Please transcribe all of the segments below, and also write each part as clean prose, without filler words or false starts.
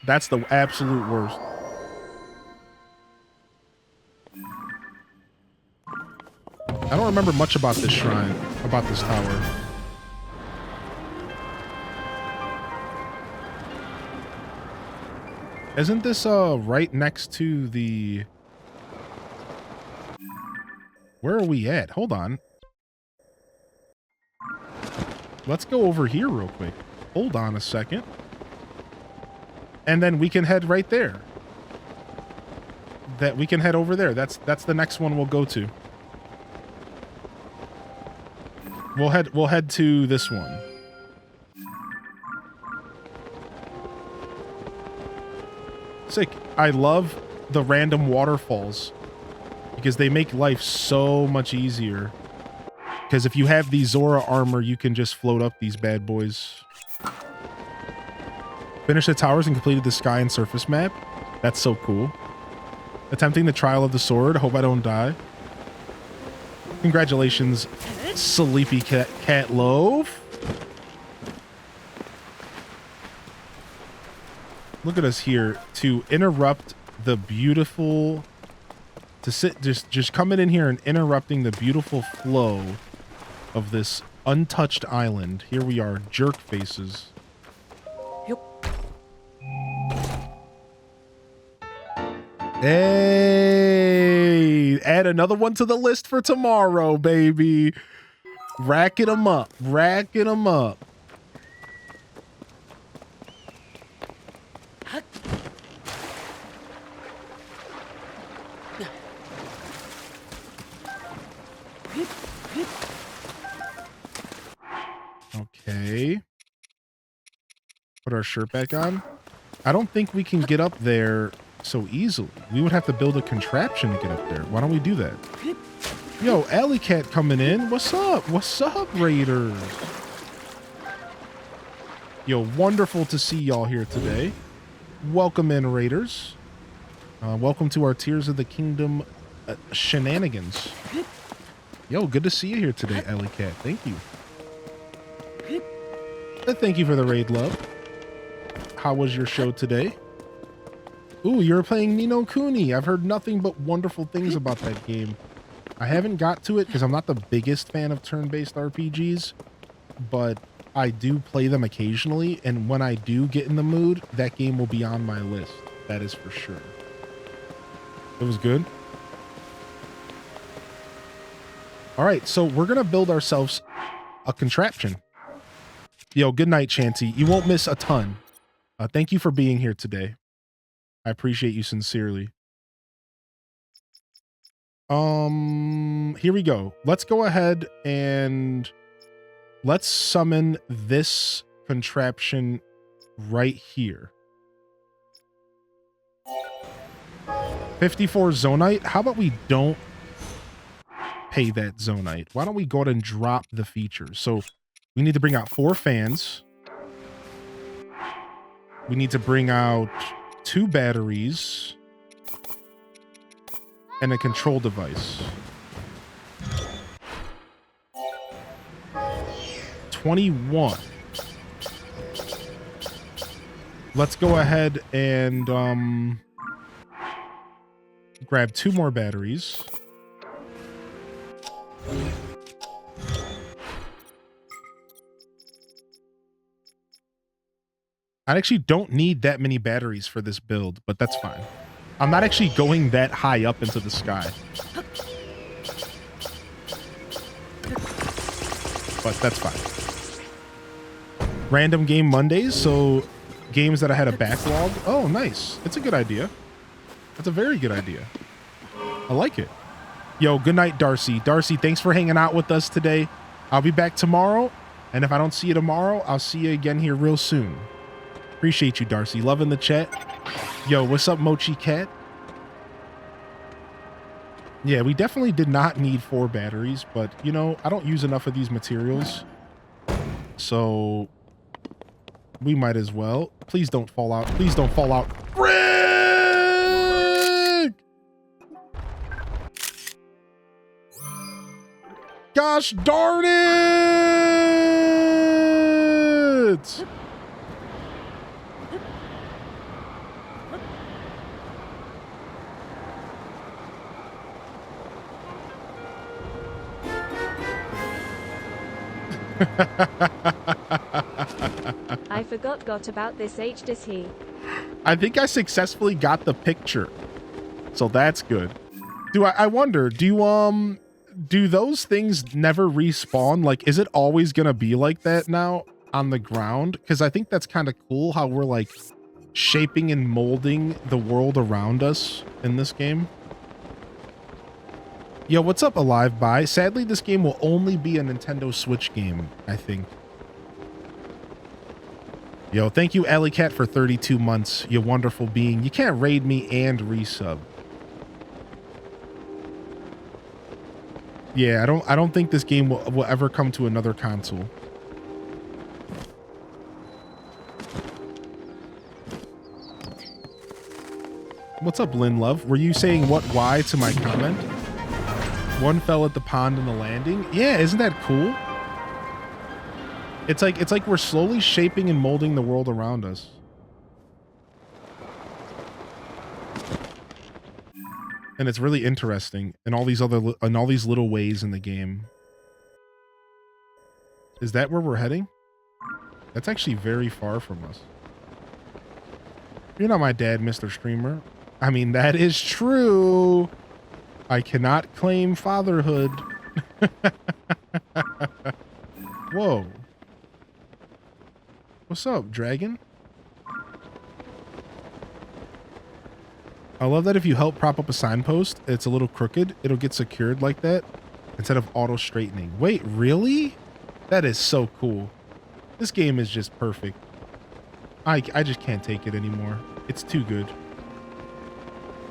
That's the absolute worst. I don't remember much about this shrine, about this tower. Isn't this right next to the... Where are we at? Hold on. Let's go over here real quick. Hold on a second. And then we can head right there. We can head over there. That's the next one we'll go to. We'll head to this one. Sick. I love the random waterfalls because they make life so much easier. Because if you have the Zora armor, you can just float up these bad boys. Finished the towers and completed the sky and surface map. That's so cool. Attempting the trial of the sword. Hope I don't die. Congratulations, Sleepy Cat Loaf. Look at us here to interrupt the beautiful, just coming in here and interrupting the beautiful flow of this untouched island. Here we are, jerk faces. Yep. Hey, add another one to the list for tomorrow, baby. Racking them up, racking them up. Okay. Put our shirt back on. I don't think we can get up there so easily. We would have to build a contraption to get up there. Why don't we do that? Yo, Alley Cat coming in. What's up? What's up, Raiders? Yo, wonderful to see y'all here today. Welcome in, Raiders. Welcome to our Tears of the Kingdom shenanigans. Yo, good to see you here today, Alley Cat. Thank you. Thank you for the raid, love. How was your show today? Ooh, you're playing Ni no Kuni. I've heard nothing but wonderful things about that game. I haven't got to it because I'm not the biggest fan of turn-based RPGs, but I do play them occasionally, and when I do get in the mood, that game will be on my list. That is for sure. It was good. All right, so we're going to build ourselves a contraption. Yo, good night, Chanty. You won't miss a ton. Thank you for being here today. I appreciate you sincerely. Here we go. Let's go ahead and let's summon this contraption right here. 54 Zonite. How about we don't pay that Zonite? Why don't we go ahead and drop the features? So we need to bring out 4 fans. We need to bring out 2 batteries and a control device. 21. Let's go ahead and grab 2 more batteries. I actually don't need that many batteries for this build, but that's fine. I'm not actually going that high up into the sky. But that's fine. Random game Mondays, so games that I had a backlog. Oh, nice. It's a good idea. That's a very good idea. I like it. Yo, good night, Darcy. Darcy, thanks for hanging out with us today. I'll be back tomorrow, and if I don't see you tomorrow, I'll see you again here real soon. Appreciate you, Darcy. Loving the chat. Yo, what's up, Mochi Cat? Yeah, we definitely did not need 4 batteries, but, you know, I don't use enough of these materials. So, we might as well. Please don't fall out. Please don't fall out. Frick! Gosh darn it! I got about this does he? I think I successfully got the picture. So that's good. I wonder, do those things never respawn? Like, is it always gonna be like that now on the ground? Because I think that's kind of cool how we're like shaping and molding the world around us in this game. Yo, what's up, Alive By? Sadly, this game will only be a Nintendo Switch game, I think. Yo, thank you, Alley Cat, for 32 months. You wonderful being. You can't raid me and resub. Yeah, I don't think this game will ever come to another console. What's up, Lynn Love? Were you saying what why to my comment? One fell at the pond in the landing. Yeah, isn't that cool? It's like we're slowly shaping and molding the world around us. And it's really interesting in all these little ways in the game. Is that where we're heading? That's actually very far from us. You're not my dad, Mr. Streamer. I mean, that is true. I cannot claim fatherhood. Whoa. What's up, dragon? I love that if you help prop up a signpost, it's a little crooked. It'll get secured like that instead of auto straightening. Wait, really? That is so cool. This game is just perfect. I just can't take it anymore. It's too good.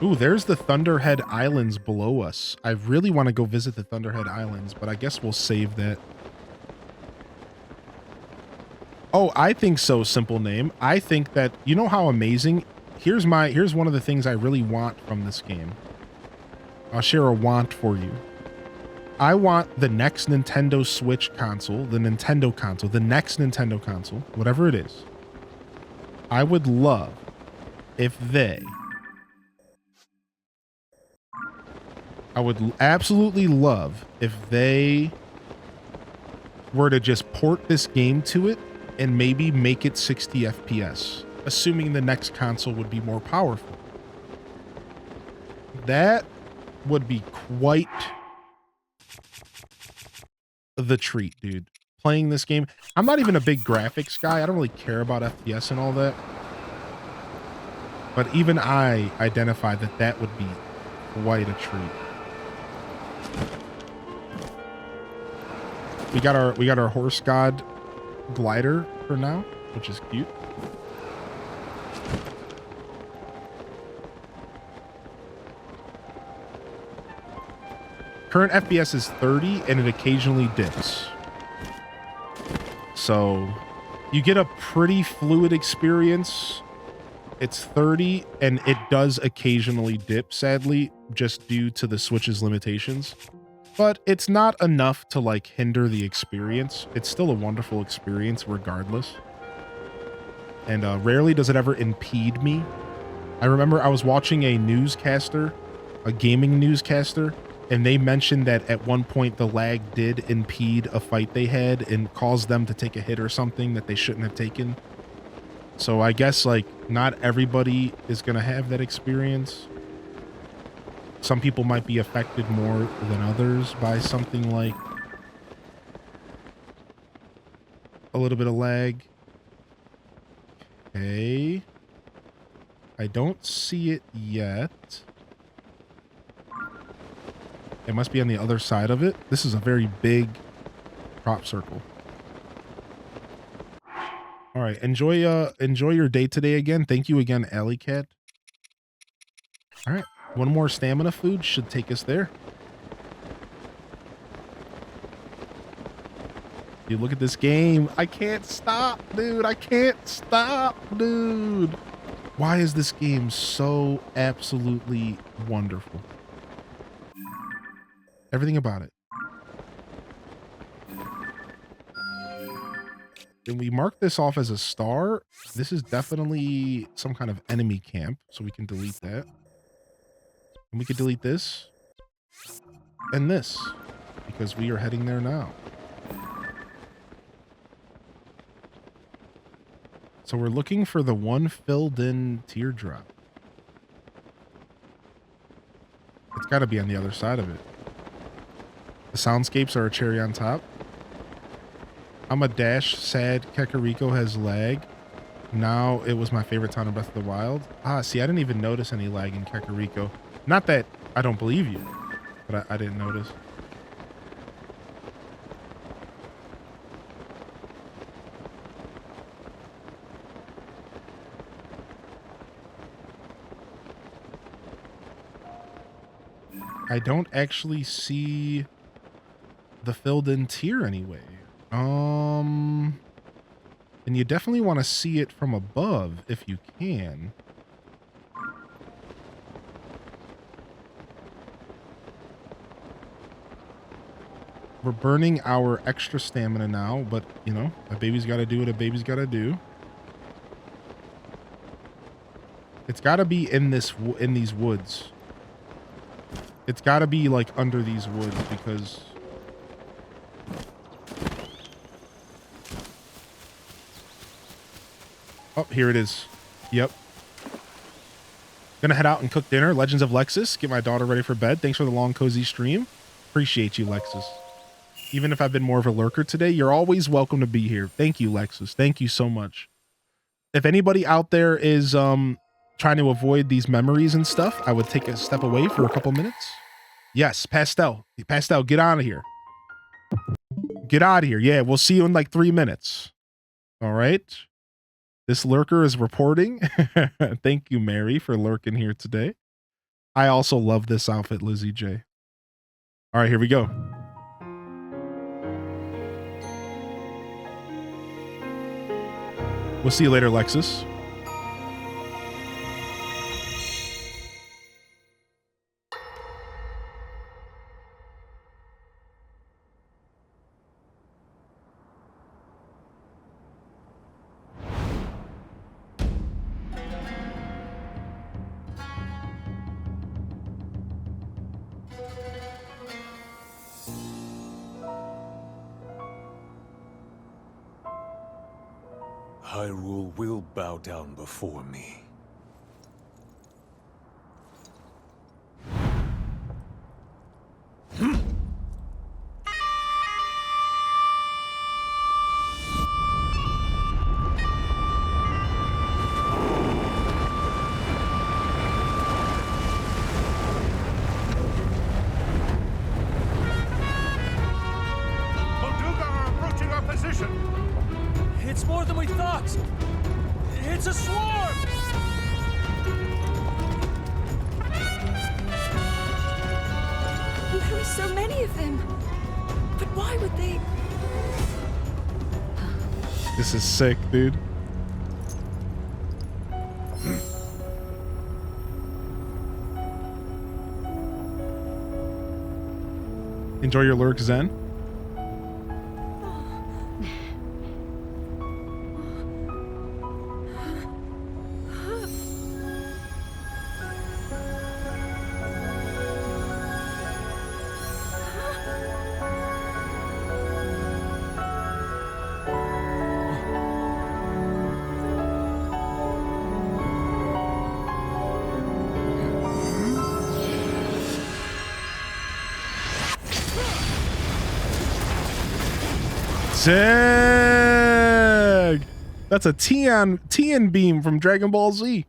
Ooh, there's the Thunderhead Islands below us. I really want to go visit the Thunderhead Islands, but I guess we'll save that. Oh, I think so, Simple Name. I think that, you know how amazing... Here's one of the things I really want from this game. I'll share a want for you. I want the next Nintendo Switch console, the next Nintendo console, whatever it is. I would love if I would absolutely love if they were to just port this game to it and maybe make it 60 FPS, assuming the next console would be more powerful. That would be quite the treat, dude. Playing this game. I'm not even a big graphics guy. I don't really care about FPS and all that. But even I identified that that would be quite a treat. We got our horse god glider for now, which is cute. Current FPS is 30 and it occasionally dips. So you get a pretty fluid experience. It's 30 and it does occasionally dip, sadly, just due to the Switch's limitations. But it's not enough to like hinder the experience. It's still a wonderful experience regardless. And rarely does it ever impede me. I remember I was watching a newscaster, a gaming newscaster, and they mentioned that at one point the lag did impede a fight they had and caused them to take a hit or something that they shouldn't have taken. So I guess like not everybody is going to have that experience. Some people might be affected more than others by something like a little bit of lag. Okay. I don't see it yet. It must be on the other side of it. This is a very big crop circle. All right, enjoy your day today again. Thank you again, Alley Cat. All right, one more stamina food should take us there. You look at this game. I can't stop, dude. I can't stop, dude. Why is this game so absolutely wonderful? Everything about it. And we mark this off as a star. This is definitely some kind of enemy camp, so we can delete that. And we could delete this and this because we are heading there now. So we're looking for the one filled in teardrop. It's got to be on the other side of it. The soundscapes are a cherry on top. I'm a dash sad Kakariko has lag. Now it was my favorite town in Breath of the Wild. Ah, see, I didn't even notice any lag in Kakariko. Not that I don't believe you, but I didn't notice. I don't actually see the filled in tier anyway. And you definitely want to see it from above if you can. We're burning our extra stamina now, but you know, a baby's got to do what a baby's got to do. It's got to be in these woods. It's got to be like under these woods because oh, here it is. Yep. Gonna head out and cook dinner. Legends of Lexus. Get my daughter ready for bed. Thanks for the long, cozy stream. Appreciate you, Lexus. Even if I've been more of a lurker today, you're always welcome to be here. Thank you, Lexus. Thank you so much. If anybody out there is trying to avoid these memories and stuff, I would take a step away for a couple minutes. Yes, Pastel. Pastel, get out of here. Get out of here. Yeah, we'll see you in like 3 minutes. All right. This lurker is reporting. Thank you, Mary, for lurking here today. I also love this outfit, Lizzie J. All right, here we go. We'll see you later, Lexus. Hyrule will bow down before me. This is sick, dude. Enjoy your lurk, Zen. Sick! That's a Tian beam from Dragon Ball Z.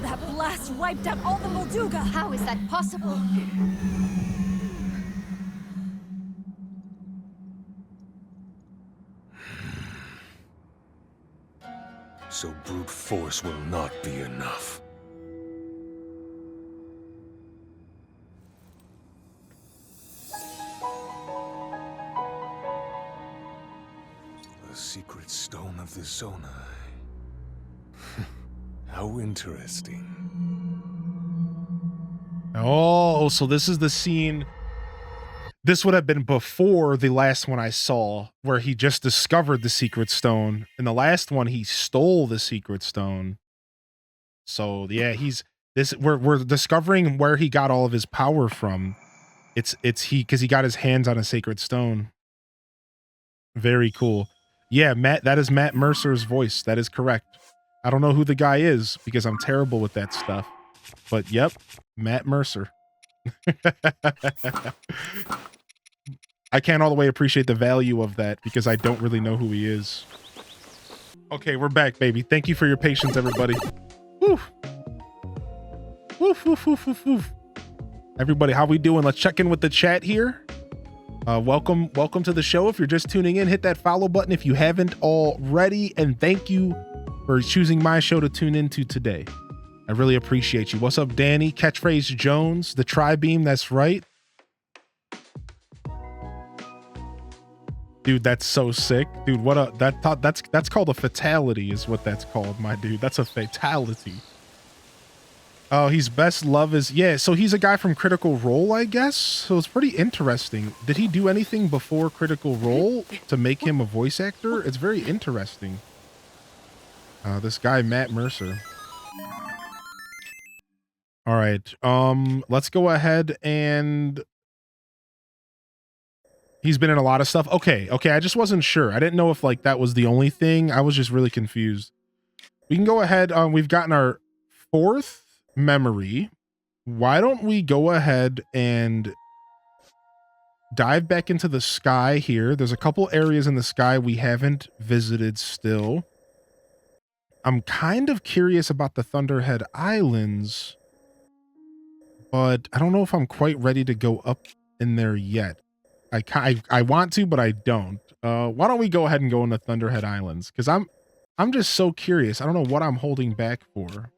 That blast wiped out all the Molduga. How is that possible? So brute force will not be enough. The secret stone of the Zonai. How interesting. Oh, so this is the scene. This would have been before the last one I saw, where he just discovered the secret stone. In the last one, he stole the secret stone. So yeah, we're discovering where he got all of his power from. It's because he got his hands on a sacred stone. Very cool. Yeah, Matt, that is Matt Mercer's voice. That is correct. I don't know who the guy is because I'm terrible with that stuff. But yep, Matt Mercer. I can't all the way appreciate the value of that because I don't really know who he is. Okay, we're back, baby. Thank you for your patience, everybody. Woo. Woof, woof, woof, woof, woof. Everybody, how we doing? Let's check in with the chat here. Welcome to the show. If you're just tuning in, hit that follow button if you haven't already. And thank you for choosing my show to tune into today. I really appreciate you. What's up, Danny? Catchphrase Jones, the Tri-Beam, that's right. Dude, that's so sick. Dude, that's called a fatality is what that's called, my dude. That's a fatality. Oh, he's best love is, yeah, so he's a guy from Critical Role, I guess. So it's pretty interesting. Did he do anything before Critical Role to make him a voice actor? It's very interesting. This guy, Matt Mercer. All right, let's go ahead and... He's been in a lot of stuff. Okay, I just wasn't sure. I didn't know if like that was the only thing. I was just really confused. We can go ahead. We've gotten our 4th memory. Why don't we go ahead and dive back into the sky here? There's a couple areas in the sky we haven't visited still. I'm kind of curious about the Thunderhead Islands, but I don't know if I'm quite ready to go up in there yet. I want to, but I don't. Why don't we go ahead and go into Thunderhead Islands? Because I'm just so curious. I don't know what I'm holding back for.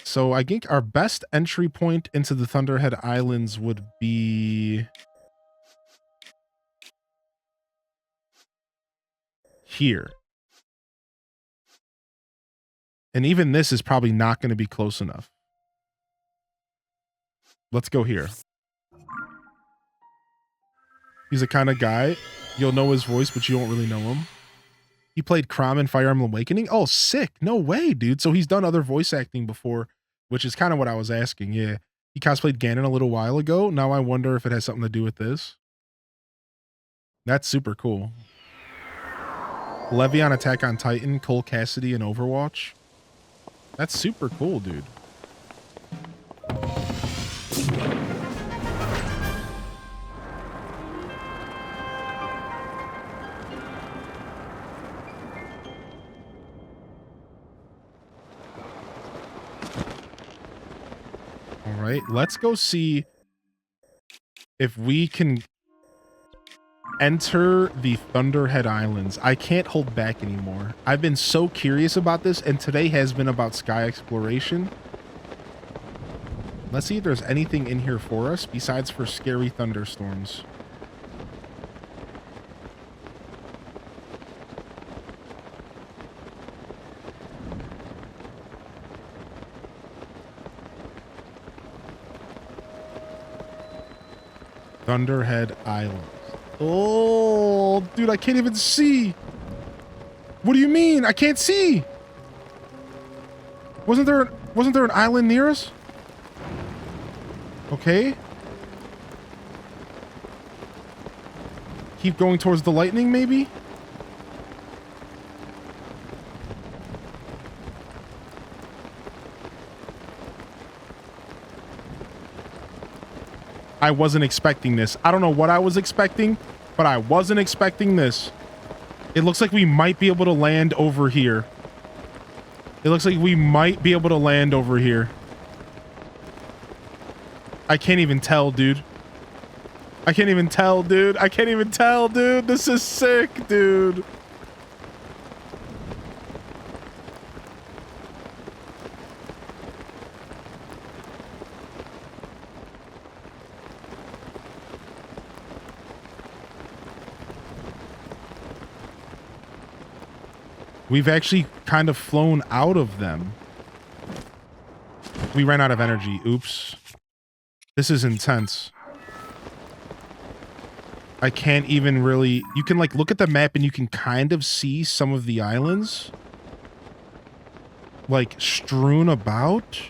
So I think our best entry point into the Thunderhead Islands would be here. And even this is probably not going to be close enough. Let's go here. He's the kind of guy, you'll know his voice, but you won't really know him. He played Crom in Fire Emblem Awakening. Oh, sick. No way, dude. So he's done other voice acting before, which is kind of what I was asking. Yeah. He cosplayed Ganon a little while ago. Now I wonder if it has something to do with this. That's super cool. Levy on Attack on Titan, Cole Cassidy in Overwatch. That's super cool, dude. All right, let's go see if we can enter the Thunderhead Islands. I can't hold back anymore. I've been so curious about this, and today has been about sky exploration. Let's see if there's anything in here for us besides for scary thunderstorms. Thunderhead Islands. Oh, dude, I can't even see. What do you mean? I can't see. Wasn't there an island near us? Okay. Keep going towards the lightning, maybe? I wasn't expecting this. I don't know what I was expecting, but I wasn't expecting this. It looks like we might be able to land over here. It looks like we might be able to land over here. I can't even tell, dude. I can't even tell, dude. I can't even tell, dude. This is sick, dude. We've actually kind of flown out of them. We ran out of energy. Oops. This is intense. I can't even really... You can like look at the map and you can kind of see some of the islands. Like strewn about.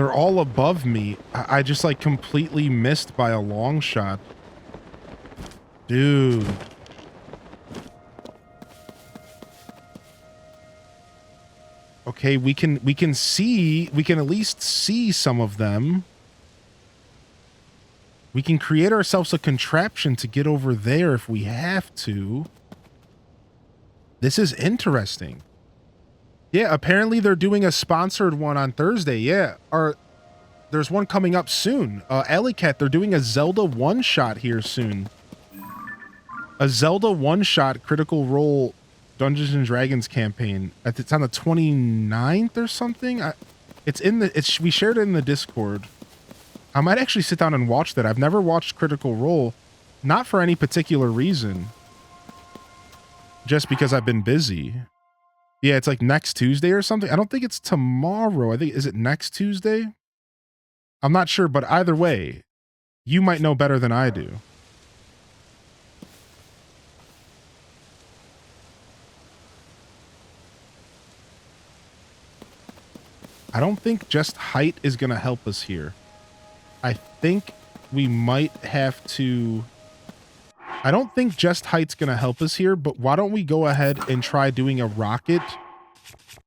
They're all above me. I just like completely missed by a long shot. Dude. Okay, we can at least see some of them. We can create ourselves a contraption to get over there if we have to. This is interesting. Yeah, apparently they're doing a sponsored one on Thursday. Yeah, there's one coming up soon. Alley Cat, they're doing a Zelda one-shot here soon. A Zelda one-shot Critical Role Dungeons and Dragons campaign. It's on the 29th or something. We shared it in the Discord. I might actually sit down and watch that. I've never watched Critical Role, not for any particular reason. Just because I've been busy. Yeah, it's like next Tuesday or something. I don't think it's tomorrow. Is it next Tuesday? I'm not sure, but either way, you might know better than I do. I don't think just height is going to help us here. I think we might have to... I don't think just height's going to help us here, but why don't we go ahead and try doing a rocket?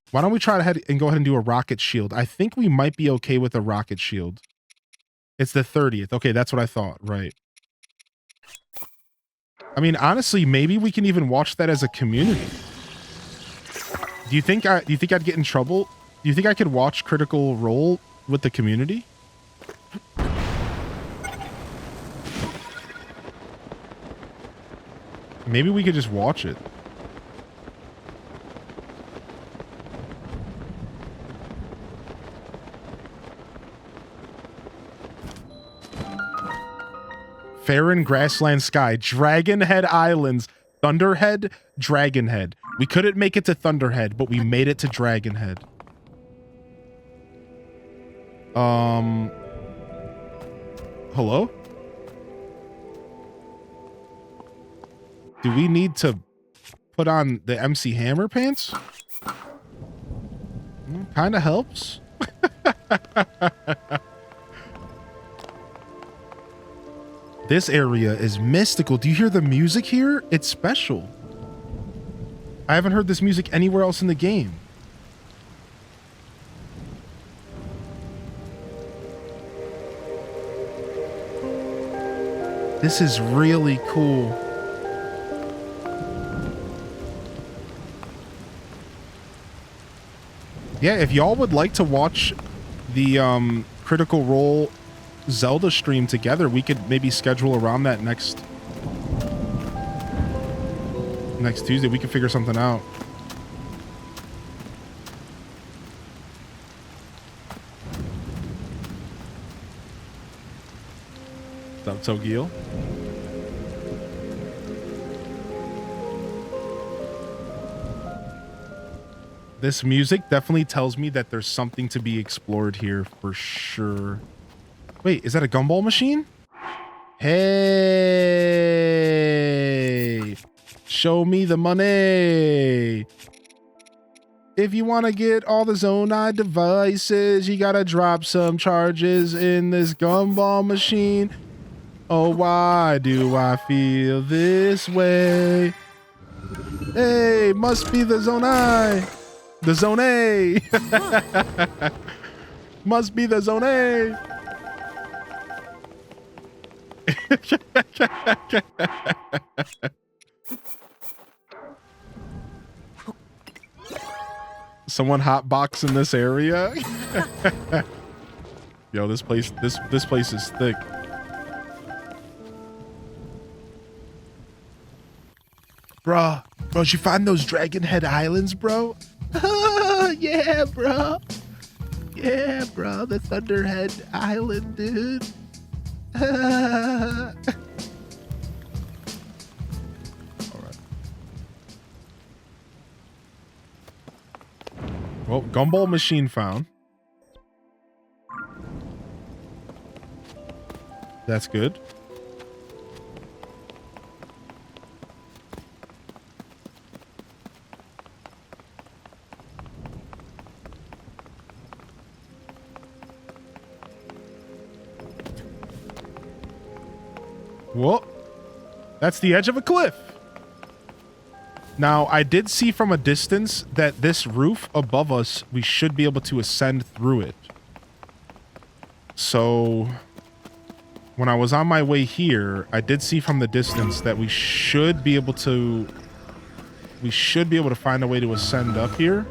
Why don't we try ahead and go ahead and do a rocket shield? I think we might be okay with a rocket shield. It's the 30th. Okay, that's what I thought. Right. I mean, honestly, maybe we can even watch that as a community. Do you think I'd get in trouble? Do you think I could watch Critical Role with the community? Maybe we could just watch it. Farron Grassland Sky, Dragonhead Islands, Thunderhead, Dragonhead. We couldn't make it to Thunderhead, but we made it to Dragonhead. Hello? Do we need to put on the MC Hammer pants? Kind of helps. This area is mystical. Do you hear the music here? It's special. I haven't heard this music anywhere else in the game. This is really cool. Yeah, if y'all would like to watch the Critical Role Zelda stream together, we could maybe schedule around that next Tuesday. We could figure something out. What's up, Tokyo? This music definitely tells me that there's something to be explored here for sure. Wait, is that a gumball machine? Hey, show me the money. If you want to get all the Zonai devices, you gotta drop some charges in this gumball machine. Oh, why do I feel this way? Hey, must be the Zonai. The Zone A. Must be the Zone A. Someone hotbox in this area. Yo, this place is thick. Bro, did you find those Dragonhead Islands, bro? Yeah, bro. Yeah, bro, the Thunderhead Island, dude. All right. Well, gumball machine found. That's good. Whoa. That's the edge of a cliff. Now, I did see from a distance that this roof above us, we should be able to ascend through it. So, when I was on my way here, I did see from the distance that we should be able to find a way to ascend up here.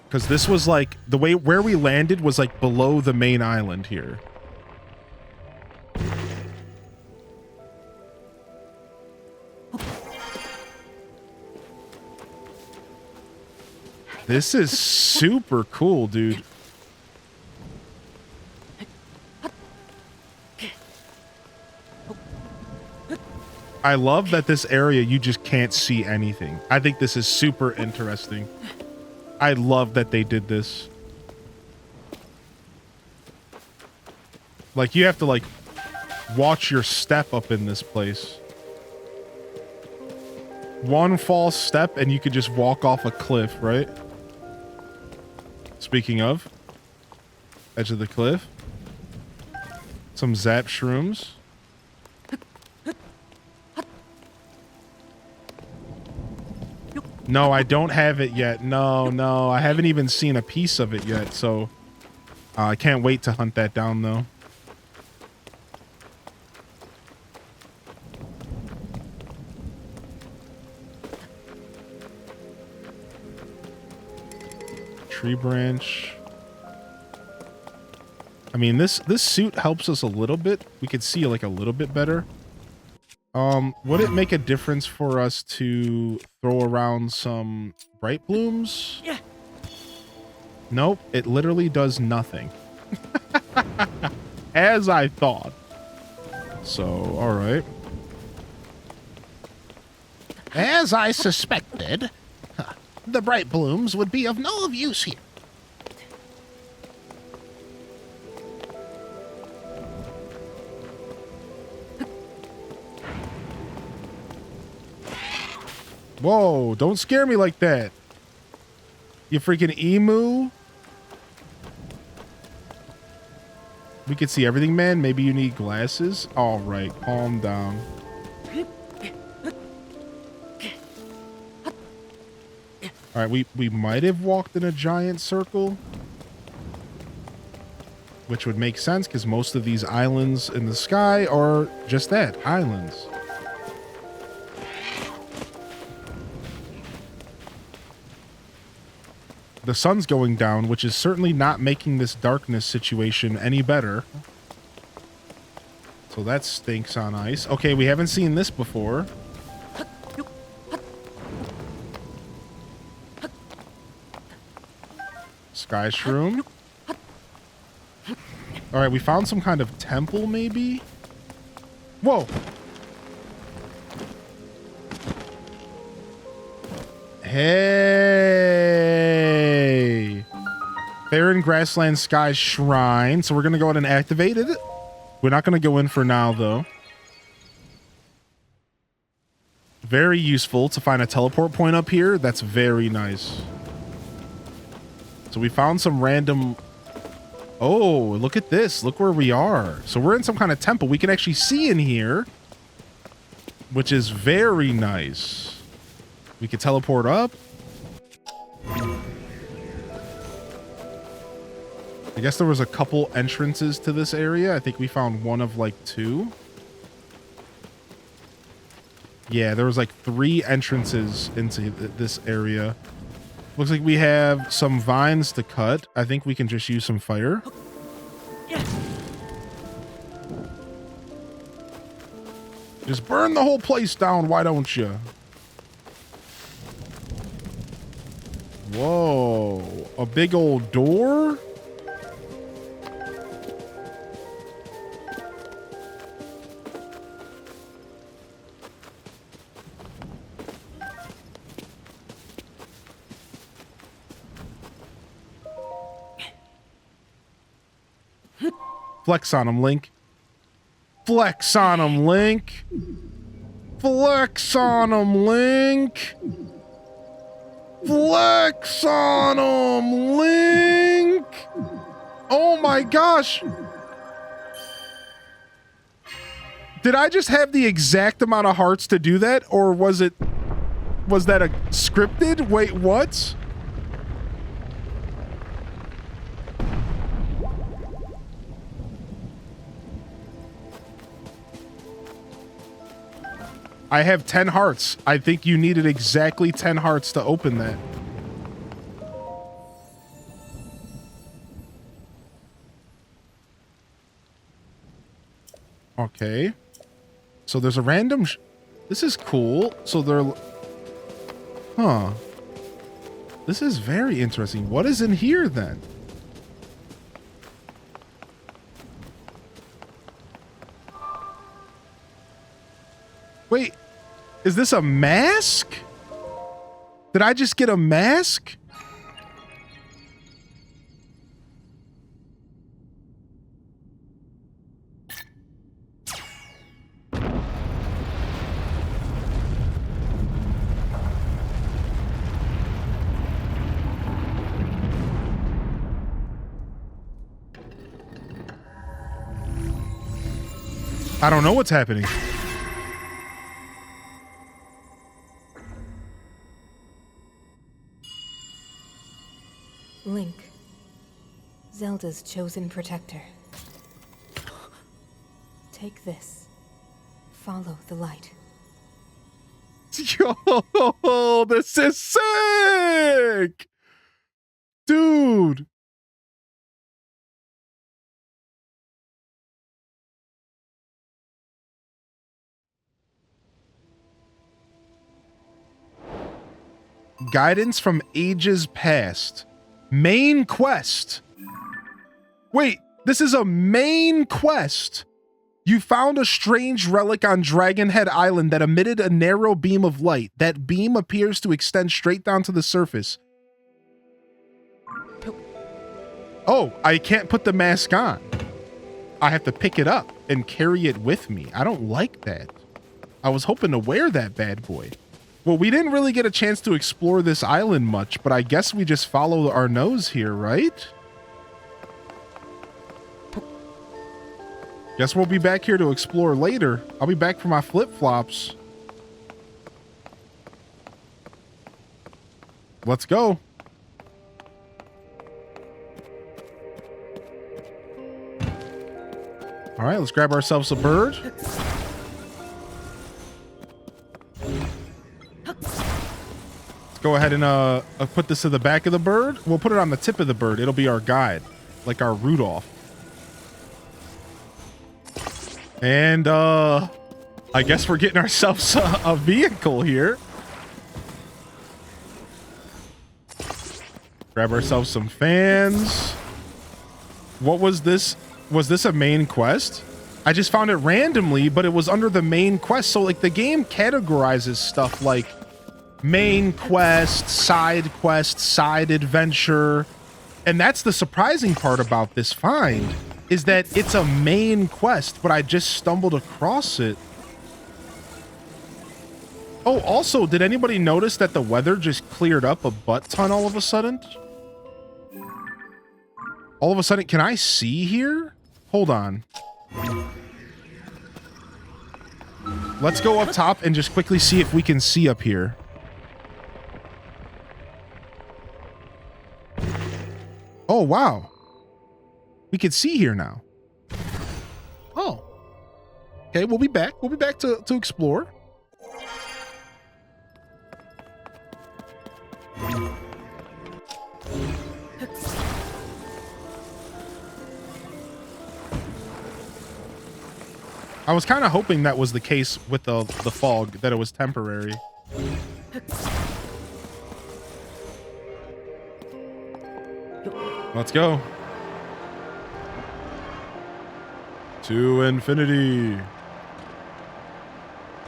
Because this was like, the way where we landed was like below the main island here. This is super cool, dude. I love that this area, you just can't see anything. I think this is super interesting. I love that they did this. Like, you have to, like, watch your step up in this place. One false step and you could just walk off a cliff, right? Speaking of, edge of the cliff. Some zap shrooms. No, I don't have it yet. No, I haven't even seen a piece of it yet, so I can't wait to hunt that down, though. Tree branch. I mean, this suit helps us a little bit. We could see like a little bit better. Would it make a difference for us to throw around some bright blooms? Yeah. Nope, it literally does nothing. As I thought. So, all right. As I suspected, the bright blooms would be of no use here. Whoa, don't scare me like that. You freaking emu. We can see everything, man. Maybe you need glasses. All right, calm down. All right, we might have walked in a giant circle, which would make sense because most of these islands in the sky are just that, islands. The sun's going down, which is certainly not making this darkness situation any better. So that stinks on ice. Okay, we haven't seen this before. Sky shroom. All right, we found some kind of temple, maybe? Whoa. Hey. Barren Grassland Sky Shrine. So we're going to go ahead and activate it. We're not going to go in for now, though. Very useful to find a teleport point up here. That's very nice. So we found some random... Oh, look at this. Look where we are. So we're in some kind of temple. We can actually see in here, which is very nice. We can teleport up. I guess there was a couple entrances to this area. I think we found one of like 2. Yeah, there was like 3 entrances into this area. Looks like we have some vines to cut. I think we can just use some fire. Just burn the whole place down, why don't you? Whoa, a big old door? Flex on him, Link. Flex on him, Link. Flex on him, Link. Flex on him, Link. Oh my gosh. Did I just have the exact amount of hearts to do that, or was that a scripted? Wait, what? I have 10 hearts. I think you needed exactly 10 hearts to open that. Okay. So there's a random... This is cool. So they're... Huh. This is very interesting. What is in here, then? Wait. Is this a mask? Did I just get a mask? I don't know what's happening. Link, Zelda's chosen protector. Take this. Follow the light. Yo, this is sick! Dude! Guidance from ages past. Main quest. Wait, this is a main quest. You found a strange relic on Dragonhead Island that emitted a narrow beam of light. That beam appears to extend straight down to the surface. Oh, I can't put the mask on. I have to pick it up and carry it with me. I don't like that. I was hoping to wear that bad boy. Well, we didn't really get a chance to explore this island much, but I guess we just follow our nose here, right? Guess we'll be back here to explore later. I'll be back for my flip-flops. Let's go. All right, let's grab ourselves a bird. Go ahead and put this to the back of the bird. We'll put it on the tip of the bird. It'll be our guide, like our Rudolph. And I guess we're getting ourselves a vehicle here. Grab ourselves some fans. What was this? Was this a main quest? I just found it randomly, but it was under the main quest. So like the game categorizes stuff like main quest, side adventure. And that's the surprising part about this find, is that it's a main quest, but I just stumbled across it. Oh, also, did anybody notice that the weather just cleared up a butt ton all of a sudden? All of a sudden, can I see here? Hold on. Let's go up top and just quickly see if we can see up here. Oh, wow. We can see here now. Oh. Okay, we'll be back. We'll be back to explore. I was kind of hoping that was the case with the fog, that it was temporary. Let's go. To infinity.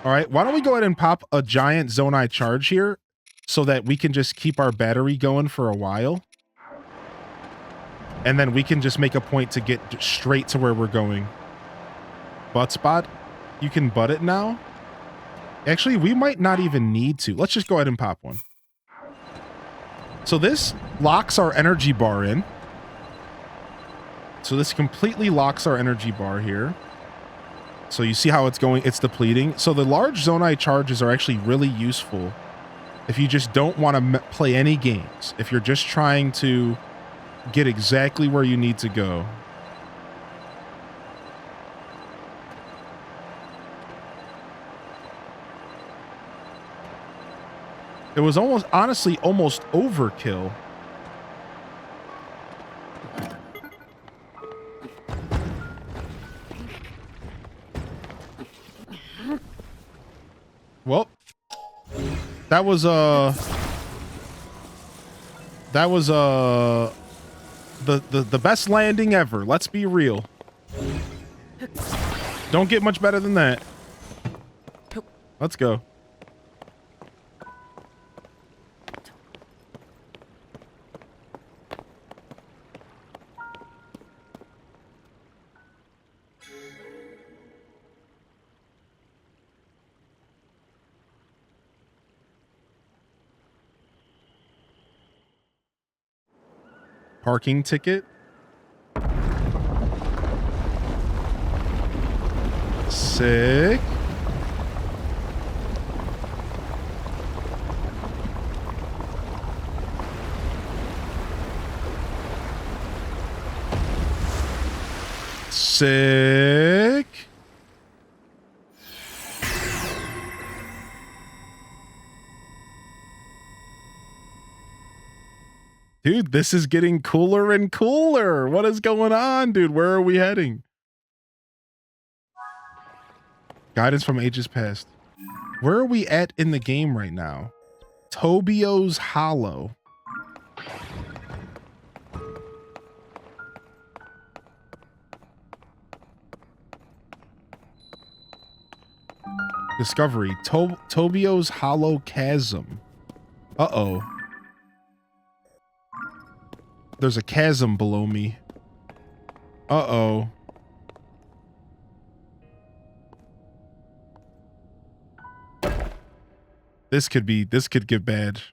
All right, why don't we go ahead and pop a giant Zonai charge here so that we can just keep our battery going for a while. And then we can just make a point to get straight to where we're going. Butt spot. You can butt it now. Actually, we might not even need to. Let's just go ahead and pop one. So this locks our energy bar in. So this completely locks our energy bar here. So you see how it's going? It's depleting. So the large zonai charges are actually really useful if you just don't want to play any games. If you're just trying to get exactly where you need to go. It was almost, honestly, almost overkill. Well, that was the best landing ever. Let's be real. Don't get much better than that. Let's go. Parking ticket. Sick. Sick. Dude, this is getting cooler and cooler. What is going on, dude? Where are we heading? Guidance from ages past. Where are we at in the game right now? Tobio's Hollow. Discovery. Tobio's Hollow Chasm. Uh-oh. There's a chasm below me. Uh-oh. This could get bad.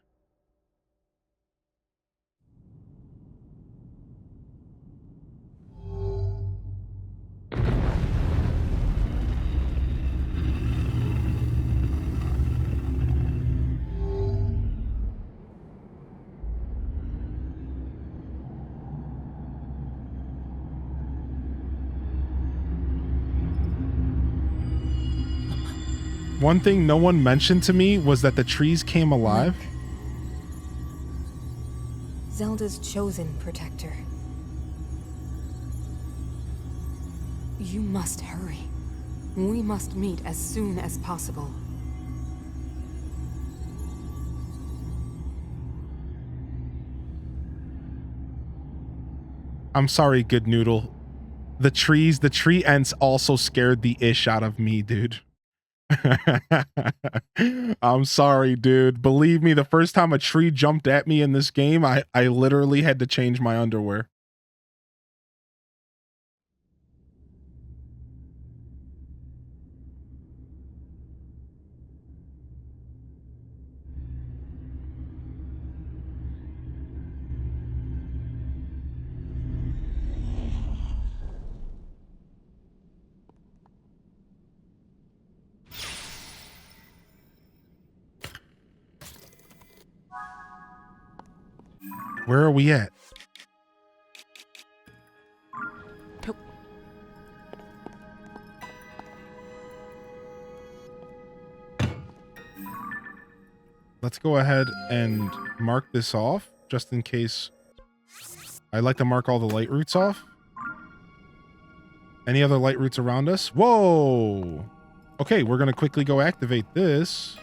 One thing no one mentioned to me was that the trees came alive. Look. Zelda's chosen protector. You must hurry. We must meet as soon as possible. I'm sorry, good noodle. The tree ants also scared the ish out of me, dude. I'm sorry, dude. Believe me, the first time a tree jumped at me in this game, I literally had to change my underwear. Where are we at? Let's go ahead and mark this off, just in case. I'd like to mark all the light routes off. Any other light routes around us? Whoa! Okay, we're going to quickly go activate this.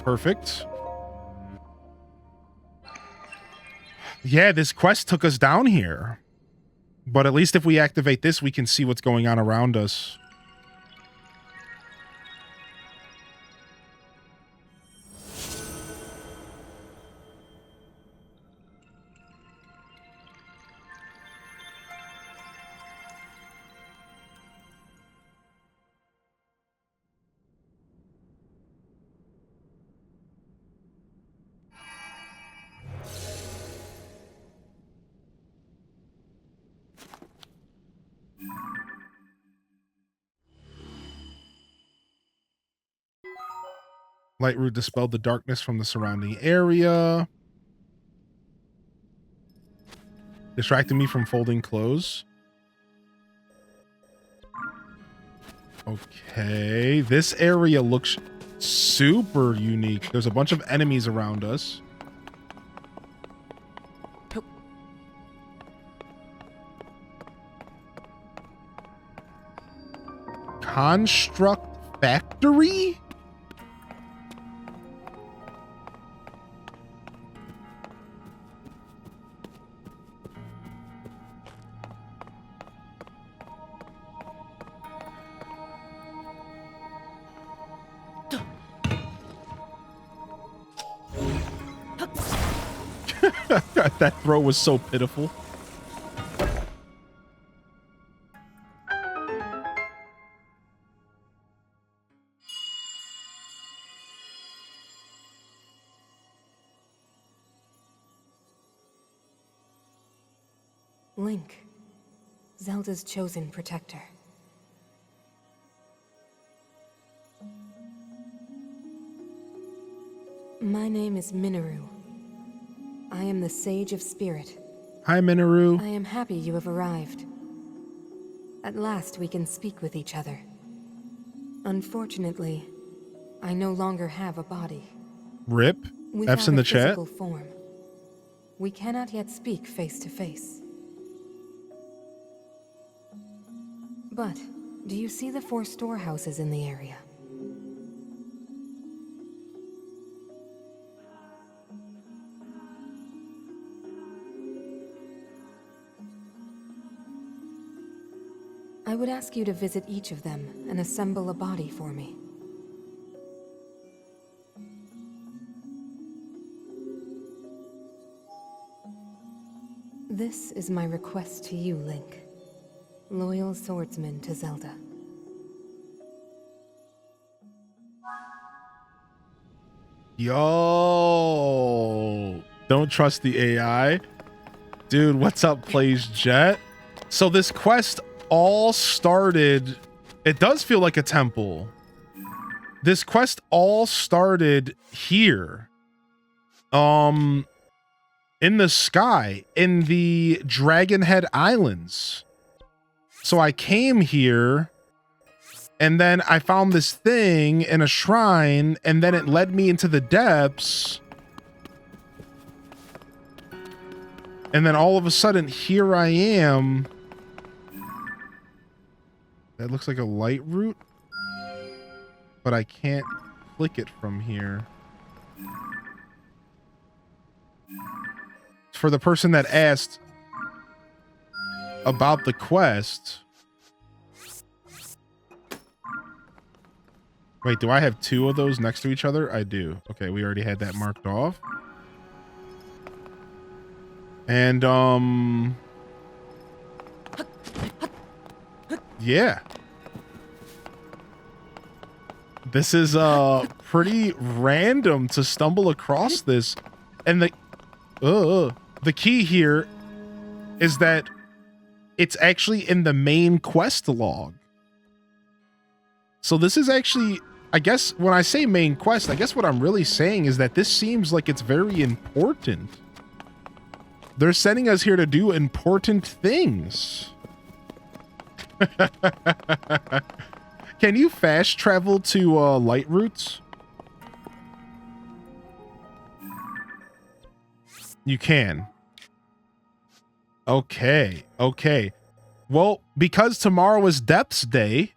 Perfect. Yeah, this quest took us down here. But at least if we activate this, we can see what's going on around us. Lightroot dispelled the darkness from the surrounding area. Distracted me from folding clothes. Okay, this area looks super unique. There's a bunch of enemies around us. Construct factory? That throw was so pitiful. Link, Zelda's chosen protector. My name is Minoru. I am the Sage of Spirit. Hi, Minoru. I am happy you have arrived. At last we can speak with each other. Unfortunately, I no longer have a body. Rip. Without F's in the a chat. physical form, we cannot yet speak face to face. But, do you see the 4 storehouses in the area? I would ask you to visit each of them and assemble a body for me. This is my request to you, Link. Loyal swordsman to Zelda. Yo, don't trust the AI. Dude, what's up, Plays Jet? So this quest all started, it does feel like a temple. This quest all started here. In the sky, in the Dragon Head Islands. So I came here, and then I found this thing in a shrine, and then it led me into the depths. And then all of a sudden, here I am. That looks like a light route, but I can't click it from here. For the person that asked about the quest. Wait, do I have 2 of those next to each other? I do. Okay, we already had that marked off. And, yeah. This is, pretty random to stumble across this. And the key here is that it's actually in the main quest log. So this is actually, I guess when I say main quest, I guess what I'm really saying is that this seems like it's very important. They're sending us here to do important things. Can you fast travel to light routes? You can. Okay, okay. Well, because tomorrow is Depths Day,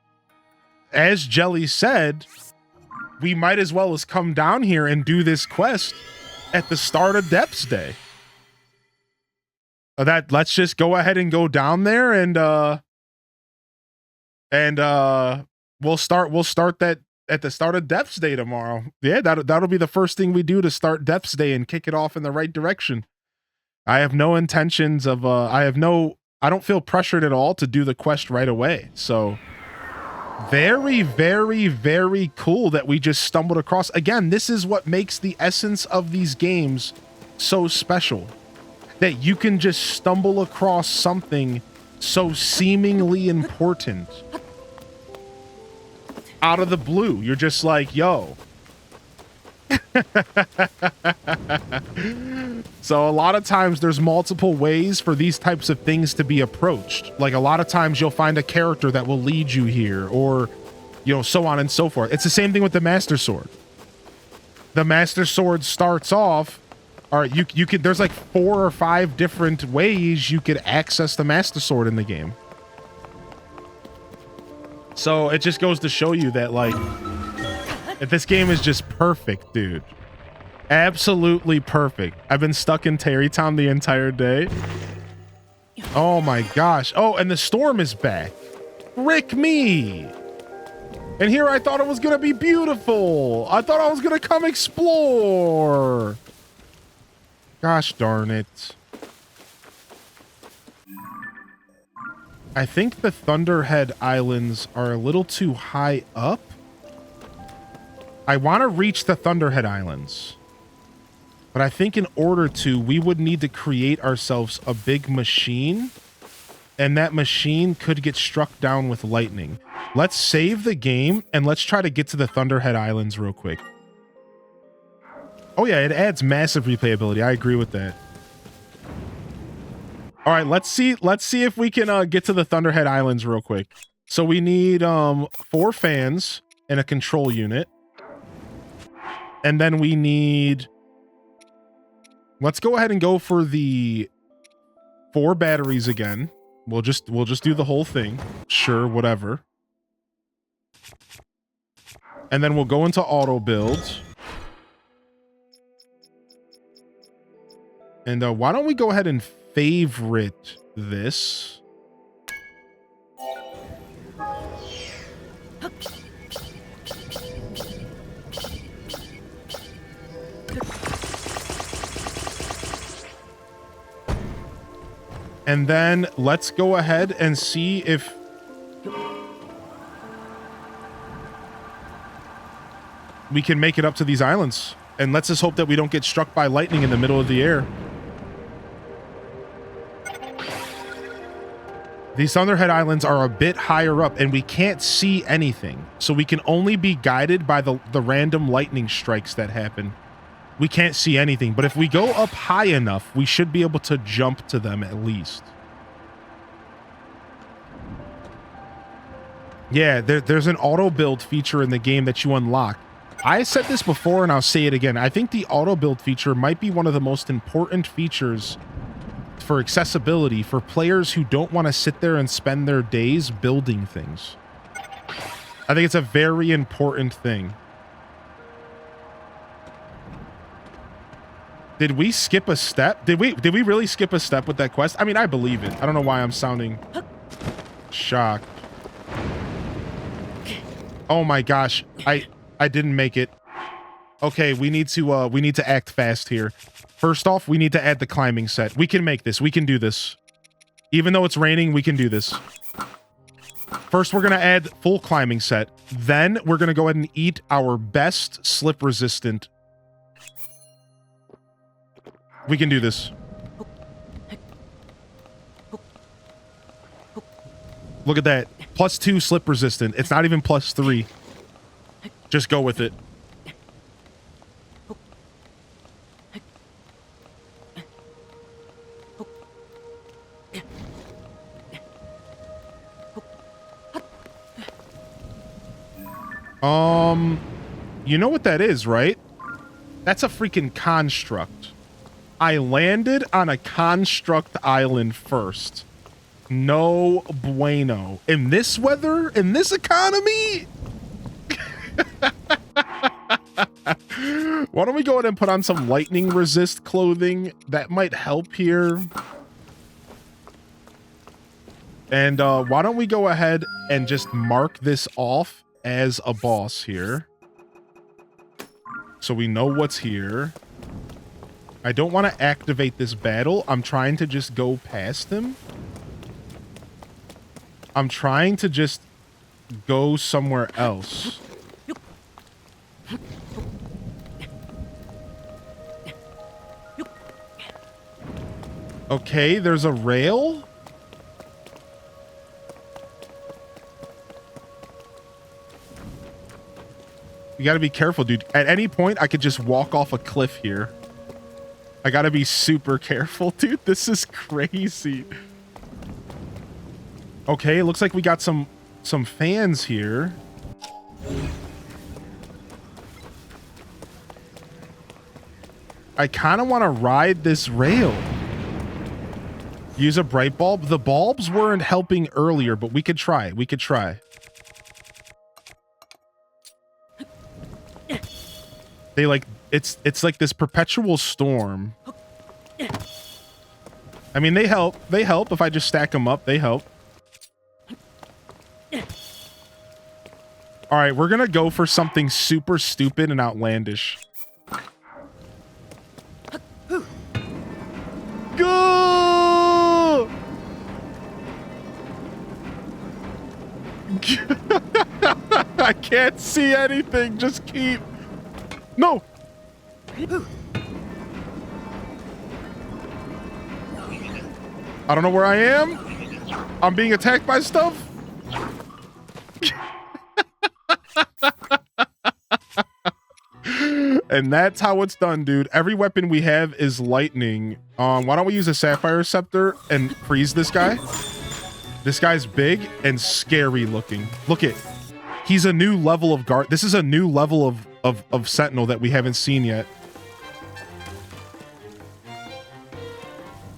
as Jelly said, we might as well as come down here and do this quest at the start of Depths Day. Let's just go ahead and go down there and we'll start that at the start of Depths Day tomorrow. Yeah, that'll be the first thing we do to start Depths Day and kick it off in the right direction. I have no intentions of I don't feel pressured at all to do the quest right away. So very, very, very cool that we just stumbled across. Again, this is what makes the essence of these games so special. That you can just stumble across something so seemingly important. Out of the blue. You're just like, yo, So a lot of times there's multiple ways for these types of things to be approached. Like a lot of times you'll find a character that will lead you here, or, you know, so on and so forth. It's the same thing with the Master Sword. The Master Sword starts off, all right, you could, there's like 4 or 5 different ways you could access the Master Sword in the game. So it just goes to show you that, like, this game is just perfect, dude. Absolutely perfect. I've been stuck in Terrytown the entire day. Oh my gosh. Oh, and the storm is back. Frick me. And here I thought it was going to be beautiful. I thought I was going to come explore. Gosh darn it. I think the Thunderhead Islands are a little too high up. I want to reach the Thunderhead Islands. But I think in order to, we would need to create ourselves a big machine. And that machine could get struck down with lightning. Let's save the game and let's try to get to the Thunderhead Islands real quick. Oh yeah, it adds massive replayability. I agree with that. All right, let's see if we can get to the Thunderhead Islands real quick. So we need 4 fans and a control unit. And then we need, let's go ahead and go for the 4 batteries again. We'll just do the whole thing. Sure, whatever. And then we'll go into auto build. And why don't we go ahead and favorite this? And then let's go ahead and see if we can make it up to these islands. And let's just hope that we don't get struck by lightning in the middle of the air. These Thunderhead Islands are a bit higher up and we can't see anything. So we can only be guided by the random lightning strikes that happen. We can't see anything, but if we go up high enough, we should be able to jump to them at least. Yeah, there's an auto build feature in the game that you unlock. I said this before and I'll say it again. I think the auto build feature might be one of the most important features for accessibility for players who don't want to sit there and spend their days building things. I think it's a very important thing. Did we skip a step? Did we really skip a step with that quest? I mean, I believe it. I don't know why I'm sounding shocked. Oh my gosh. I didn't make it. Okay, we need to act fast here. First off, we need to add the climbing set. We can make this. We can do this. Even though it's raining, we can do this. First, we're going to add full climbing set. Then we're going to go ahead and eat our best slip resistant. We can do this. Look at that. +2 slip resistant. It's not even +3. Just go with it. You know what that is, right? That's a freaking construct. I landed on a construct island first. No bueno. In this weather? In this economy? Why don't we go ahead and put on some lightning resist clothing? That might help here. And why don't we go ahead and just mark this off as a boss here. So we know what's here. I don't want to activate this battle. I'm trying to just go past him. I'm trying to just go somewhere else. Okay, there's a rail. You gotta be careful, dude. At any point, I could just walk off a cliff here. I gotta be super careful, dude. This is crazy. Okay, it looks like we got some fans here. I kind of want to ride this rail. Use a bright bulb. The bulbs weren't helping earlier, but we could try. We could try. They like it's like this perpetual storm. I mean, they help. They help if I just stack them up. They help. All right, we're going to go for something super stupid and outlandish. Go! I can't see anything. Just keep. No. I don't know where I am. I'm being attacked by stuff. And that's how it's done, dude. Every weapon we have is lightning. Why don't we use a sapphire scepter and freeze this guy? This guy's big and scary looking. Look at, he's a new level of guard. This is a new level of sentinel that we haven't seen yet.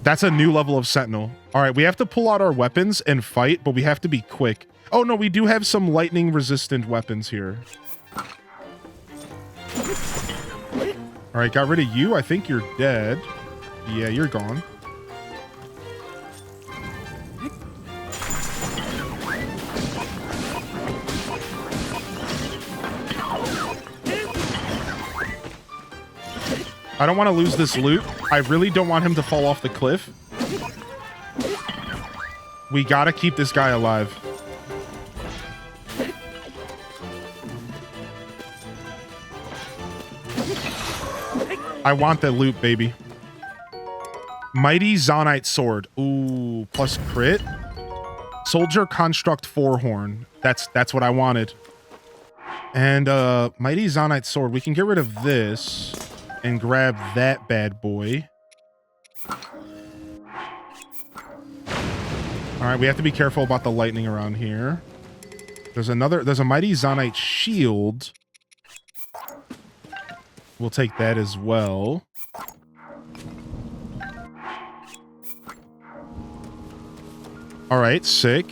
That's a new level of sentinel. All right, we have to pull out our weapons and fight, but we have to be quick. Oh no, we do have some lightning resistant weapons here. All right, got rid of you. I think you're dead. Yeah, you're gone. I don't want to lose this loot. I really don't want him to fall off the cliff. We got to keep this guy alive. I want that loot, baby. Mighty Zonite Sword. Ooh, plus crit. Soldier Construct 4-horn. That's what I wanted. And Mighty Zonite Sword. We can get rid of this and grab that bad boy. All right, we have to be careful about the lightning around here. There's a Mighty Zonite Shield. We'll take that as well. All right, sick.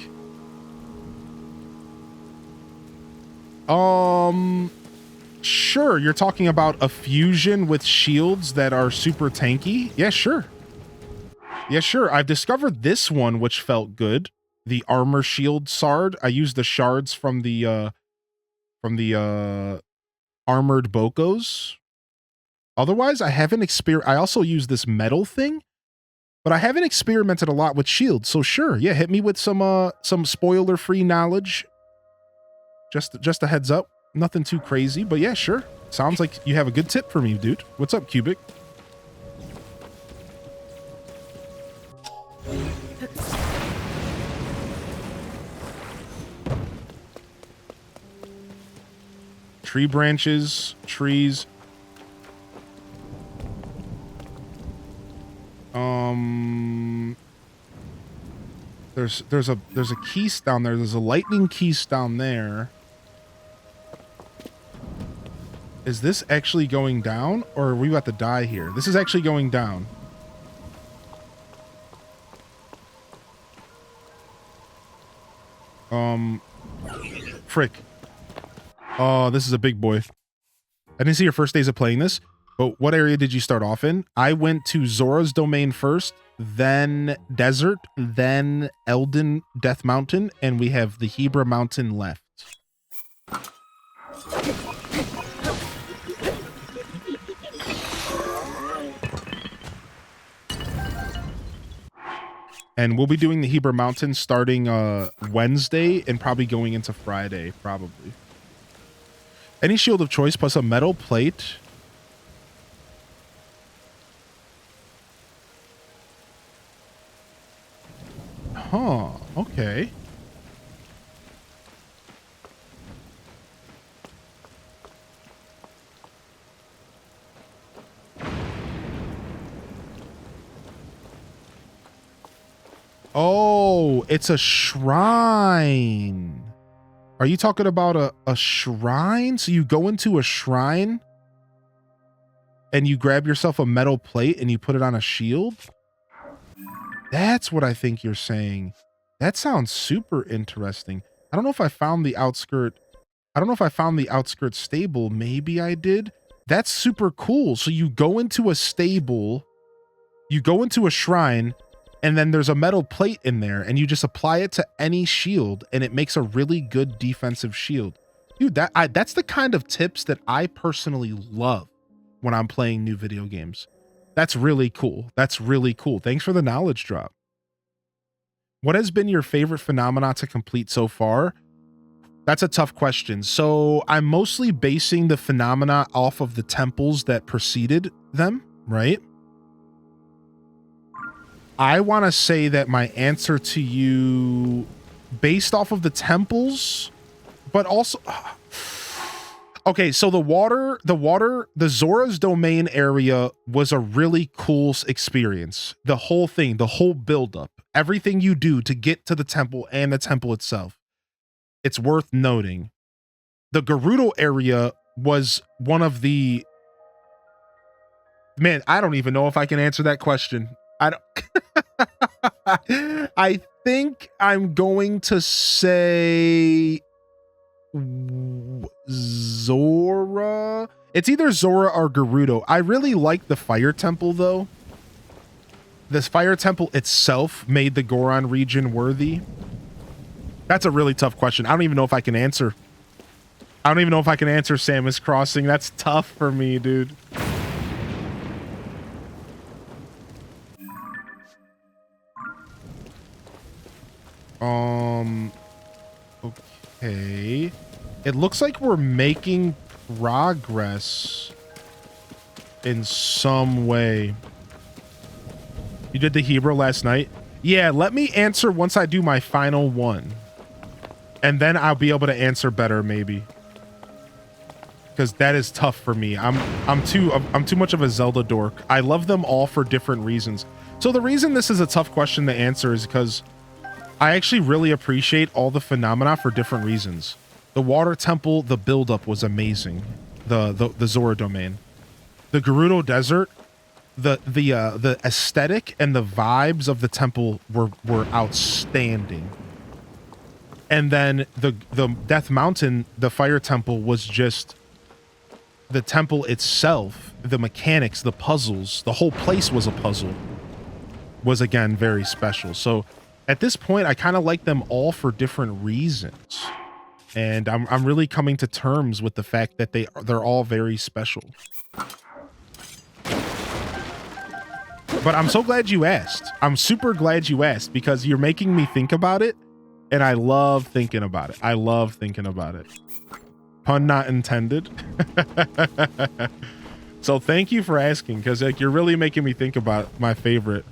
Sure, you're talking about a fusion with shields that are super tanky? Yeah, sure. Yeah, sure. I've discovered this one, which felt good. The armor shield shard. I used the shards from the armored Bokos. Otherwise, I haven't I also use this metal thing, but I haven't experimented a lot with shields. So sure, yeah, hit me with some spoiler-free knowledge. Just a heads up. Nothing too crazy, but yeah, sure. Sounds like you have a good tip for me, dude. What's up, Cubic? Tree branches, trees. There's a keys down there. There's a lightning keys down there. Is this actually going down, or are we about to die here? This is actually going down. Frick. Oh, this is a big boy. I didn't see your first days of playing this, but what area did you start off in? I went to Zora's Domain first, then Desert, then Elden Death Mountain, and we have the Hebra Mountain left. And we'll be doing the Hebra Mountain starting Wednesday and probably going into Friday, probably. Any shield of choice plus a metal plate. Huh, okay. Oh, it's a shrine. Are you talking about a shrine? So you go into a shrine and you grab yourself a metal plate and you put it on a shield? That's what I think you're saying. That sounds super interesting. I don't know if I found the outskirt. I don't know if I found the outskirt stable. Maybe I did. That's super cool. So you go into a stable, you go into a shrine, and then there's a metal plate in there, and you just apply it to any shield, and it makes a really good defensive shield. Dude, that's the kind of tips that I personally love when I'm playing new video games. That's really cool. That's really cool. Thanks for the knowledge drop. What has been your favorite phenomena to complete so far? That's a tough question. So I'm mostly basing the phenomena off of the temples that preceded them, right? I want to say that my answer to you, based off of the temples, but also... Okay, so the Zora's Domain area was a really cool experience. The whole thing, the whole buildup, everything you do to get to the temple and the temple itself. It's worth noting. The Gerudo area was one of the... Man, I don't even know if I can answer that question. I don't... I think I'm going to say... Zora? It's either Zora or Gerudo. I really like the Fire Temple, though. This Fire Temple itself made the Goron region worthy. That's a really tough question. I don't even know if I can answer. I don't even know if I can answer Samus Crossing. That's tough for me, dude. Okay. It looks like we're making progress in some way. You did the Hebrew last night? Yeah, let me answer once I do my final one. And then I'll be able to answer better, maybe. Because that is tough for me. I'm too much of a Zelda dork. I love them all for different reasons. So the reason this is a tough question to answer is because I actually really appreciate all the phenomena for different reasons. The Water Temple, the buildup was amazing. The Zora Domain. The Gerudo Desert, the aesthetic and the vibes of the temple were outstanding. And then the Death Mountain, the Fire Temple, was just the temple itself, the mechanics, the puzzles, the whole place was a puzzle, was again very special. So at this point, I kind of like them all for different reasons. And I'm really coming to terms with the fact that they're all very special. But I'm so glad you asked. I'm super glad you asked because you're making me think about it. And I love thinking about it. I love thinking about it. Pun not intended. So thank you for asking because like you're really making me think about my favorite.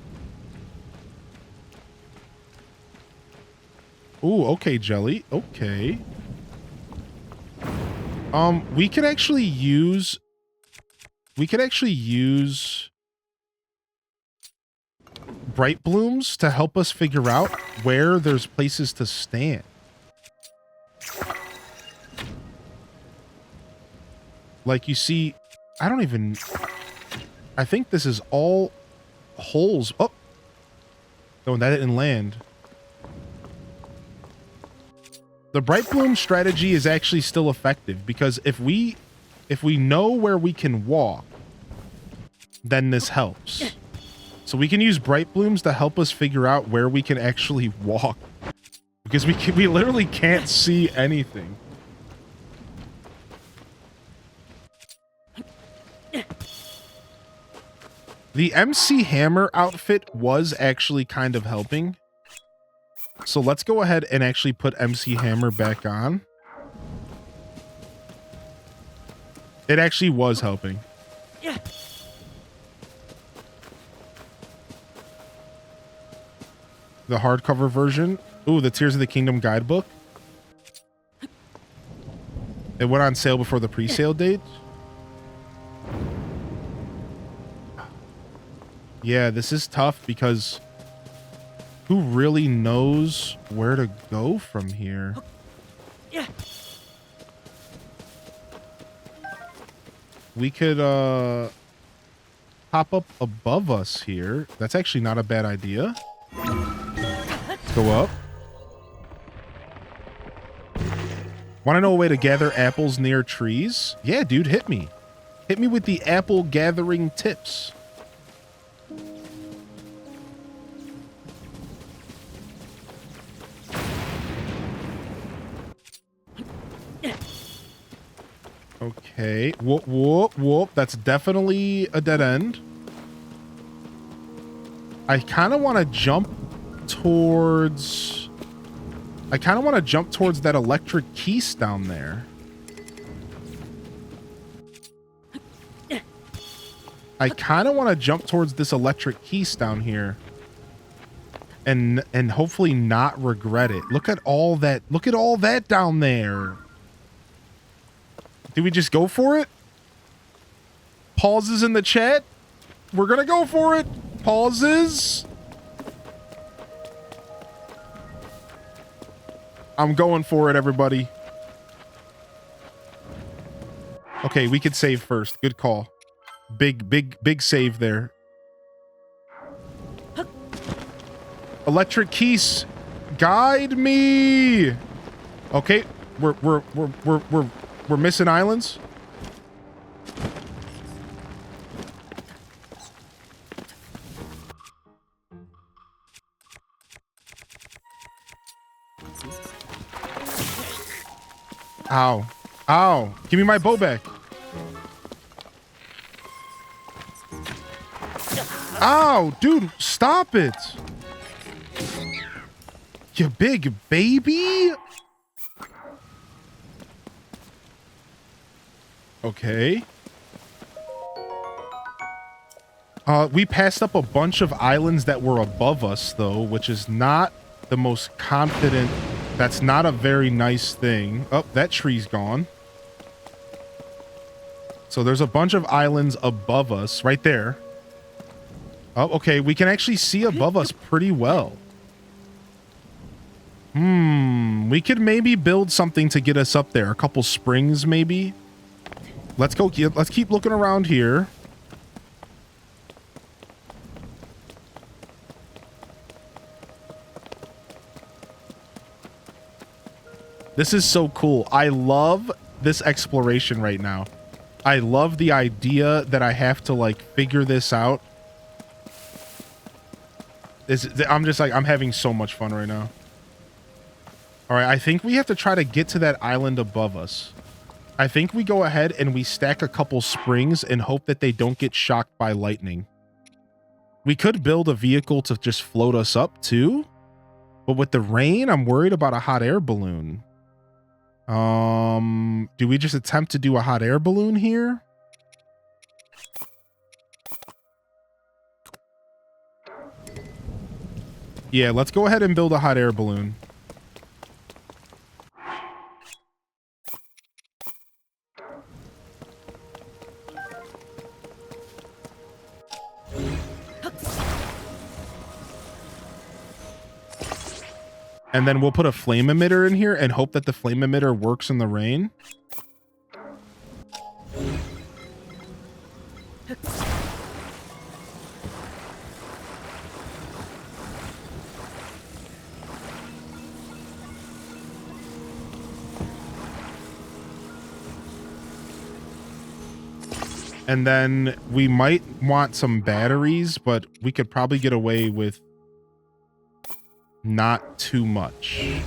Ooh, okay, Jelly. Okay. We could actually use bright blooms to help us figure out where there's places to stand. Like you see, I think this is all holes. Oh, no, that didn't land. The bright bloom strategy is actually still effective because if we know where we can walk, then this helps. So we can use bright blooms to help us figure out where we can actually walk because we literally can't see anything. The MC Hammer outfit was actually kind of helping. So let's go ahead and actually put MC Hammer back on. It actually was helping. The hardcover version. Ooh, the Tears of the Kingdom guidebook. It went on sale before the pre-sale date. Yeah, this is tough because Who really knows where to go from here? We could pop up above us here. That's actually not a bad idea. Let's go up. Want to know a way to gather apples near trees? Yeah, dude, hit me. Hit me with the apple gathering tips. Okay. Whoop, whoop, whoop. That's definitely a dead end. I kind of want to jump towards... that electric keys down there. I kind of want to jump towards this electric keys down here. And hopefully not regret it. Look at all that. Look at all that down there. Do we just go for it? Pauses in the chat. We're going to go for it. Pauses. I'm going for it, everybody. Okay, we could save first. Good call. Big save there. Electric keys, guide me. Okay, we're missing islands. Ow. Ow. Give me my bow back. Ow, dude, stop it. You big baby. Okay. We passed up a bunch of islands that were above us, though, which is not the most confident. That's not a very nice thing. Oh, that tree's gone. So there's a bunch of islands above us right there. Oh, okay. We can actually see above us pretty well. We could maybe build something to get us up there. A couple springs, maybe. Let's go. Let's keep looking around here. This is so cool. I love this exploration right now. I love the idea that I have to like figure this out. I'm just like, I'm having so much fun right now. All right, I think we have to try to get to that island above us. I think we go ahead and we stack a couple springs and hope that they don't get shocked by lightning. We could build a vehicle to just float us up too. But with the rain, I'm worried about a hot air balloon. Do we just attempt to do a hot air balloon here? Yeah, let's go ahead and build a hot air balloon. And then we'll put a flame emitter in here and hope that the flame emitter works in the rain. And then we might want some batteries, but we could probably get away with not too much.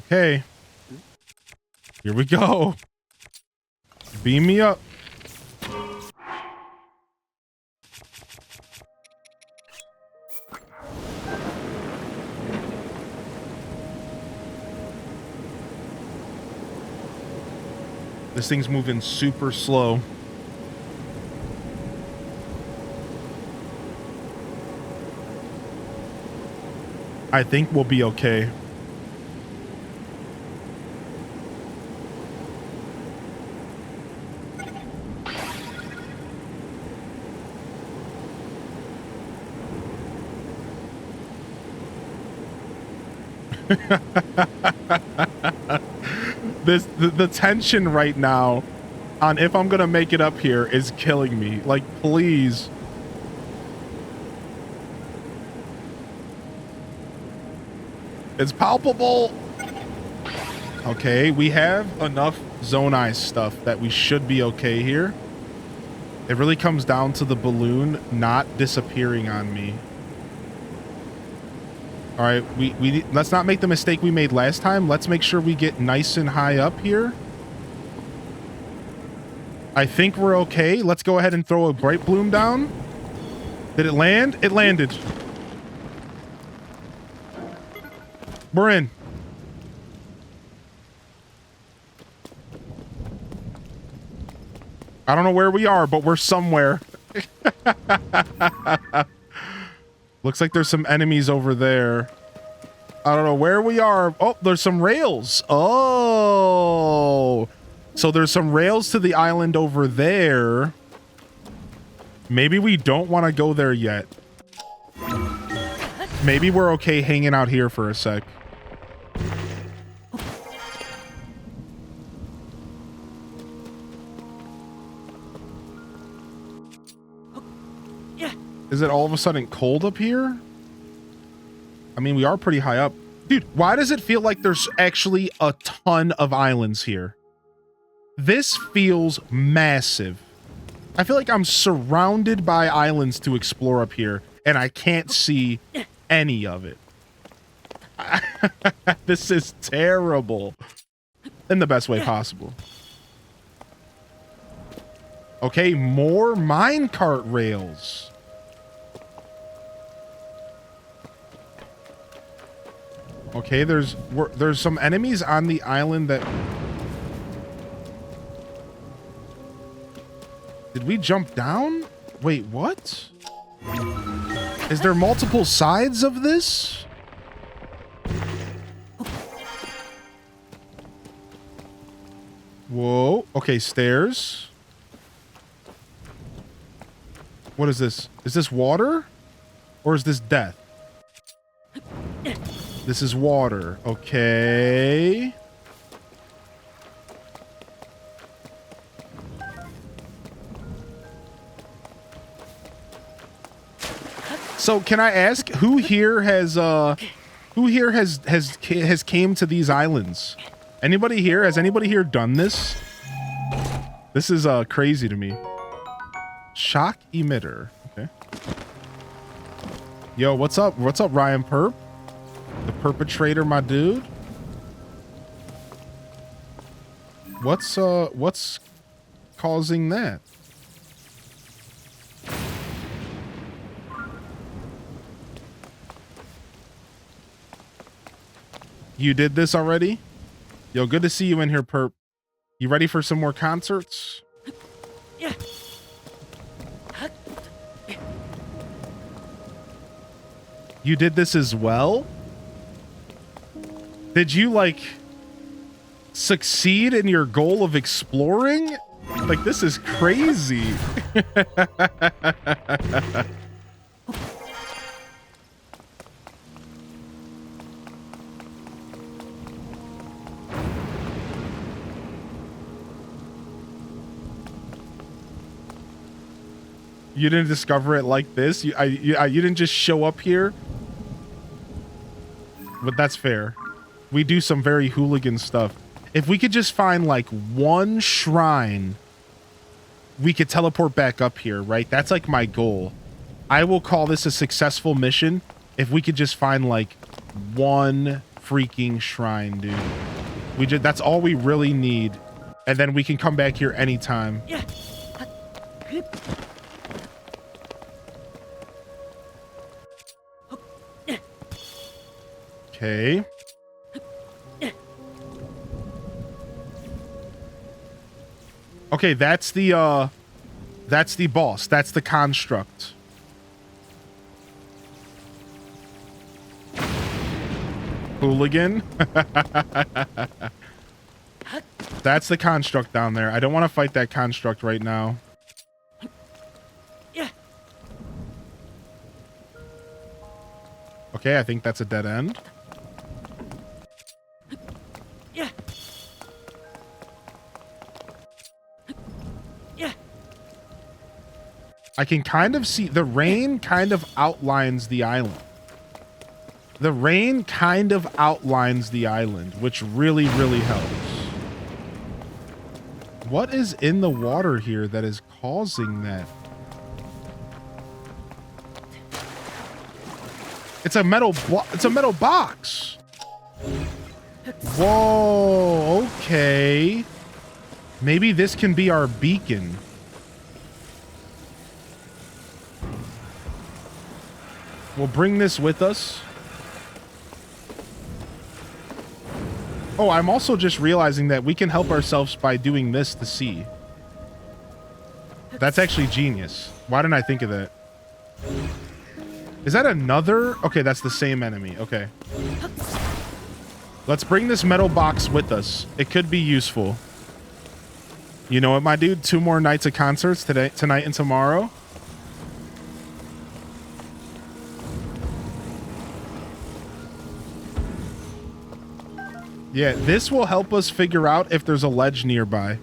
Okay. Here we go. Beam me up. This thing's moving super slow. I think we'll be okay. The tension right now on if I'm gonna make it up here is killing me. Like, please. It's palpable. Okay, we have enough zone ice stuff that we should be okay here. It really comes down to the balloon not disappearing on me. All right, let's not make the mistake we made last time. Let's make sure we get nice and high up here. I think we're okay. Let's go ahead and throw a bright bloom down. Did it land? It landed. We're in. I don't know where we are, but we're somewhere. Looks like there's some enemies over there. I don't know where we are. Oh, there's some rails. Oh. So there's some rails to the island over there. Maybe we don't want to go there yet. Maybe we're okay hanging out here for a sec. Is it all of a sudden cold up here? I mean, we are pretty high up. Dude, why does it feel like there's actually a ton of islands here? This feels massive. I feel like I'm surrounded by islands to explore up here, and I can't see any of it. This is terrible. In the best way possible. Okay, more minecart rails. Okay, there's some enemies on the island that... Did we jump down? Wait, what? Is there multiple sides of this? Whoa. Okay, stairs. What is this? Is this water? Or is this death? This is water. Okay. So can I ask who here has came to these islands? Anybody here? Has anybody here done this? This is crazy to me. Shock emitter. Okay. Yo, what's up? What's up, Ryan Perp? The perpetrator, my dude. What's causing that? You did this already? Yo, good to see you in here, Perp. You ready for some more concerts? Yeah. You did this as well? Did you, like, succeed in your goal of exploring? Like, this is crazy. You didn't discover it like this? You didn't just show up here? But that's fair. We do some very hooligan stuff. If we could just find like one shrine, we could teleport back up here, right? That's like my goal. I will call this a successful mission if we could just find like one freaking shrine, dude. That's all we really need. And then we can come back here anytime. Yeah. Okay. Okay, that's the boss. That's the construct. Hooligan. That's the construct down there. I don't want to fight that construct right now. Yeah. Okay, I think that's a dead end. I can kind of see the rain kind of outlines the island. The rain kind of outlines the island, which really, really helps. What is in the water here that is causing that? It's a metal box. Whoa, okay. Maybe this can be our beacon. We'll bring this with us. Oh, I'm also just realizing that we can help ourselves by doing this to see. That's actually genius. Why didn't I think of that? Is that another? Okay, that's the same enemy. Okay. Let's bring this metal box with us. It could be useful. You know what, my dude? 2 more nights of concerts tonight and tomorrow. Yeah, this will help us figure out if there's a ledge nearby.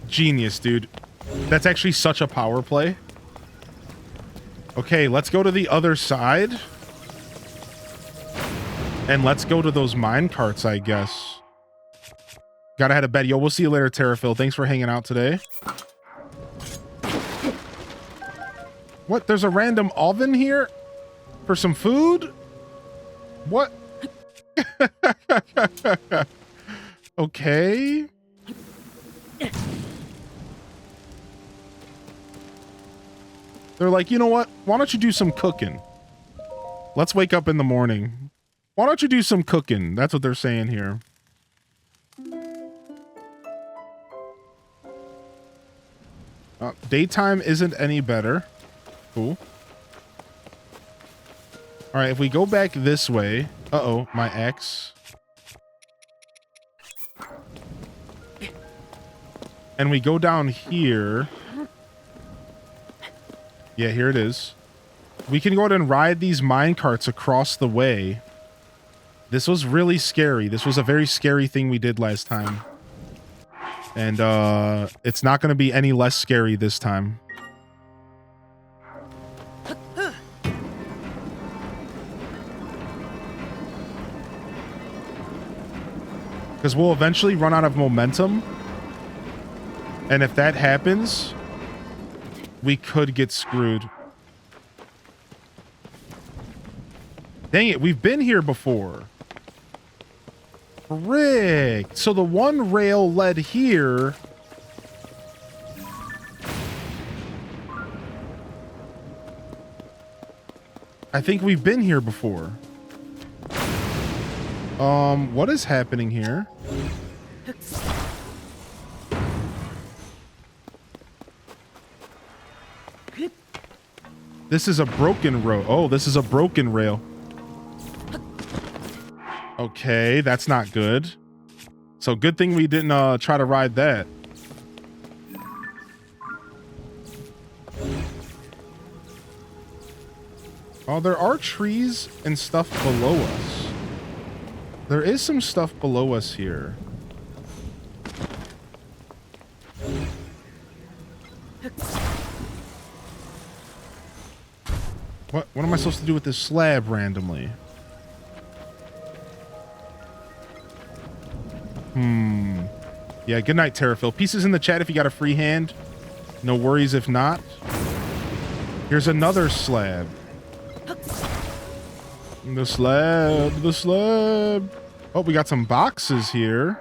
Genius, dude. That's actually such a power play. Okay, let's go to the other side. And let's go to those mine carts, I guess. Gotta head to bed. Yo, we'll see you later, Terraphil. Thanks for hanging out today. What? There's a random oven here? For some food? What? Okay. They're like, you know what? Why don't you do some cooking? Let's wake up in the morning. Why don't you do some cooking? That's what they're saying here. Daytime isn't any better. Cool. All right, if we go back this way. Uh-oh, my X. And we go down here. Yeah, here it is. We can go ahead and ride these mine carts across the way. This was really scary. This was a very scary thing we did last time. And it's not going to be any less scary this time. Because we'll eventually run out of momentum. And if that happens, we could get screwed. Dang it, we've been here before. Frick. So the one rail led here. I think we've been here before. What is happening here? This is a broken road. Oh, this is a broken rail. Okay, that's not good. So good thing we didn't try to ride that. Oh, there are trees and stuff below us. There is some stuff below us here. What am I supposed to do with this slab randomly? Yeah, good night, Terraphil. Pieces in the chat if you got a free hand. No worries if not. Here's another slab. The slab, the slab. Oh, we got some boxes here.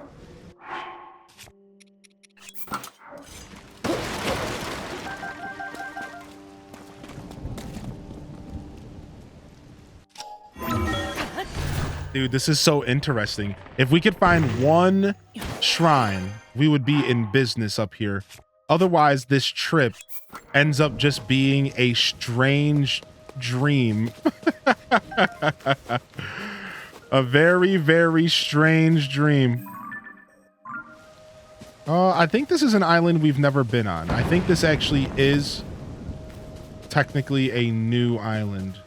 Dude, this is so interesting. If we could find one shrine, we would be in business up here. Otherwise, this trip ends up just being a strange dream. A very, very strange dream. I think this is an island we've never been on. I think this actually is technically a new island.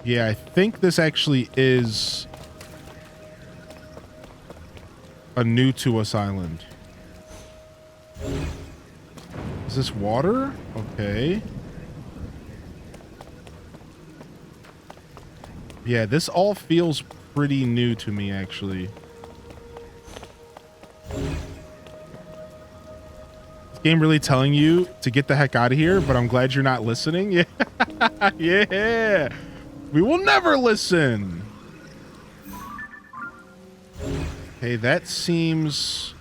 Yeah, I think this actually is a new to us island. Is this water? Okay. Yeah, this all feels pretty new to me, actually. This game really telling you to get the heck out of here, but I'm glad you're not listening. Yeah. Yeah. We will never listen. Okay, that seems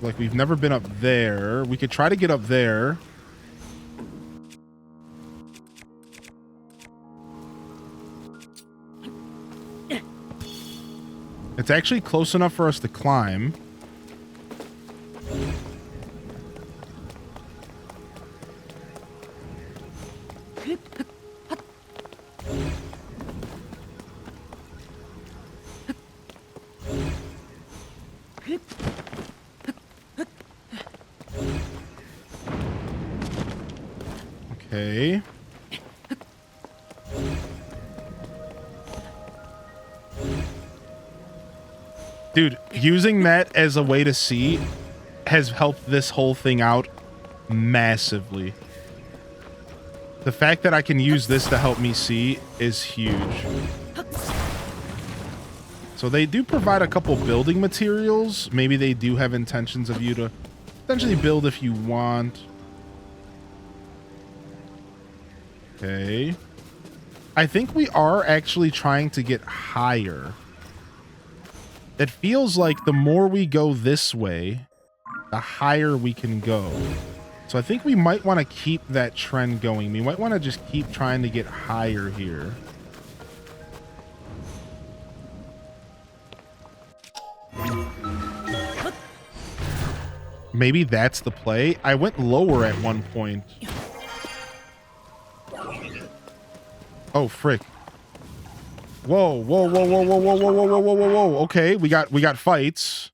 like we've never been up there. We could try to get up there. It's actually close enough for us to climb. Okay. Dude, using that as a way to see has helped this whole thing out massively. The fact that I can use this to help me see is huge. So they do provide a couple building materials. Maybe they do have intentions of you to potentially build if you want. Okay. I think we are actually trying to get higher. It feels like the more we go this way, the higher we can go. So I think we might want to keep that trend going. We might want to just keep trying to get higher here. Maybe that's the play. I went lower at one point. Oh, frick. Whoa, whoa, whoa, whoa, whoa, whoa, whoa, whoa, whoa, whoa, whoa, whoa. Okay, we got fights.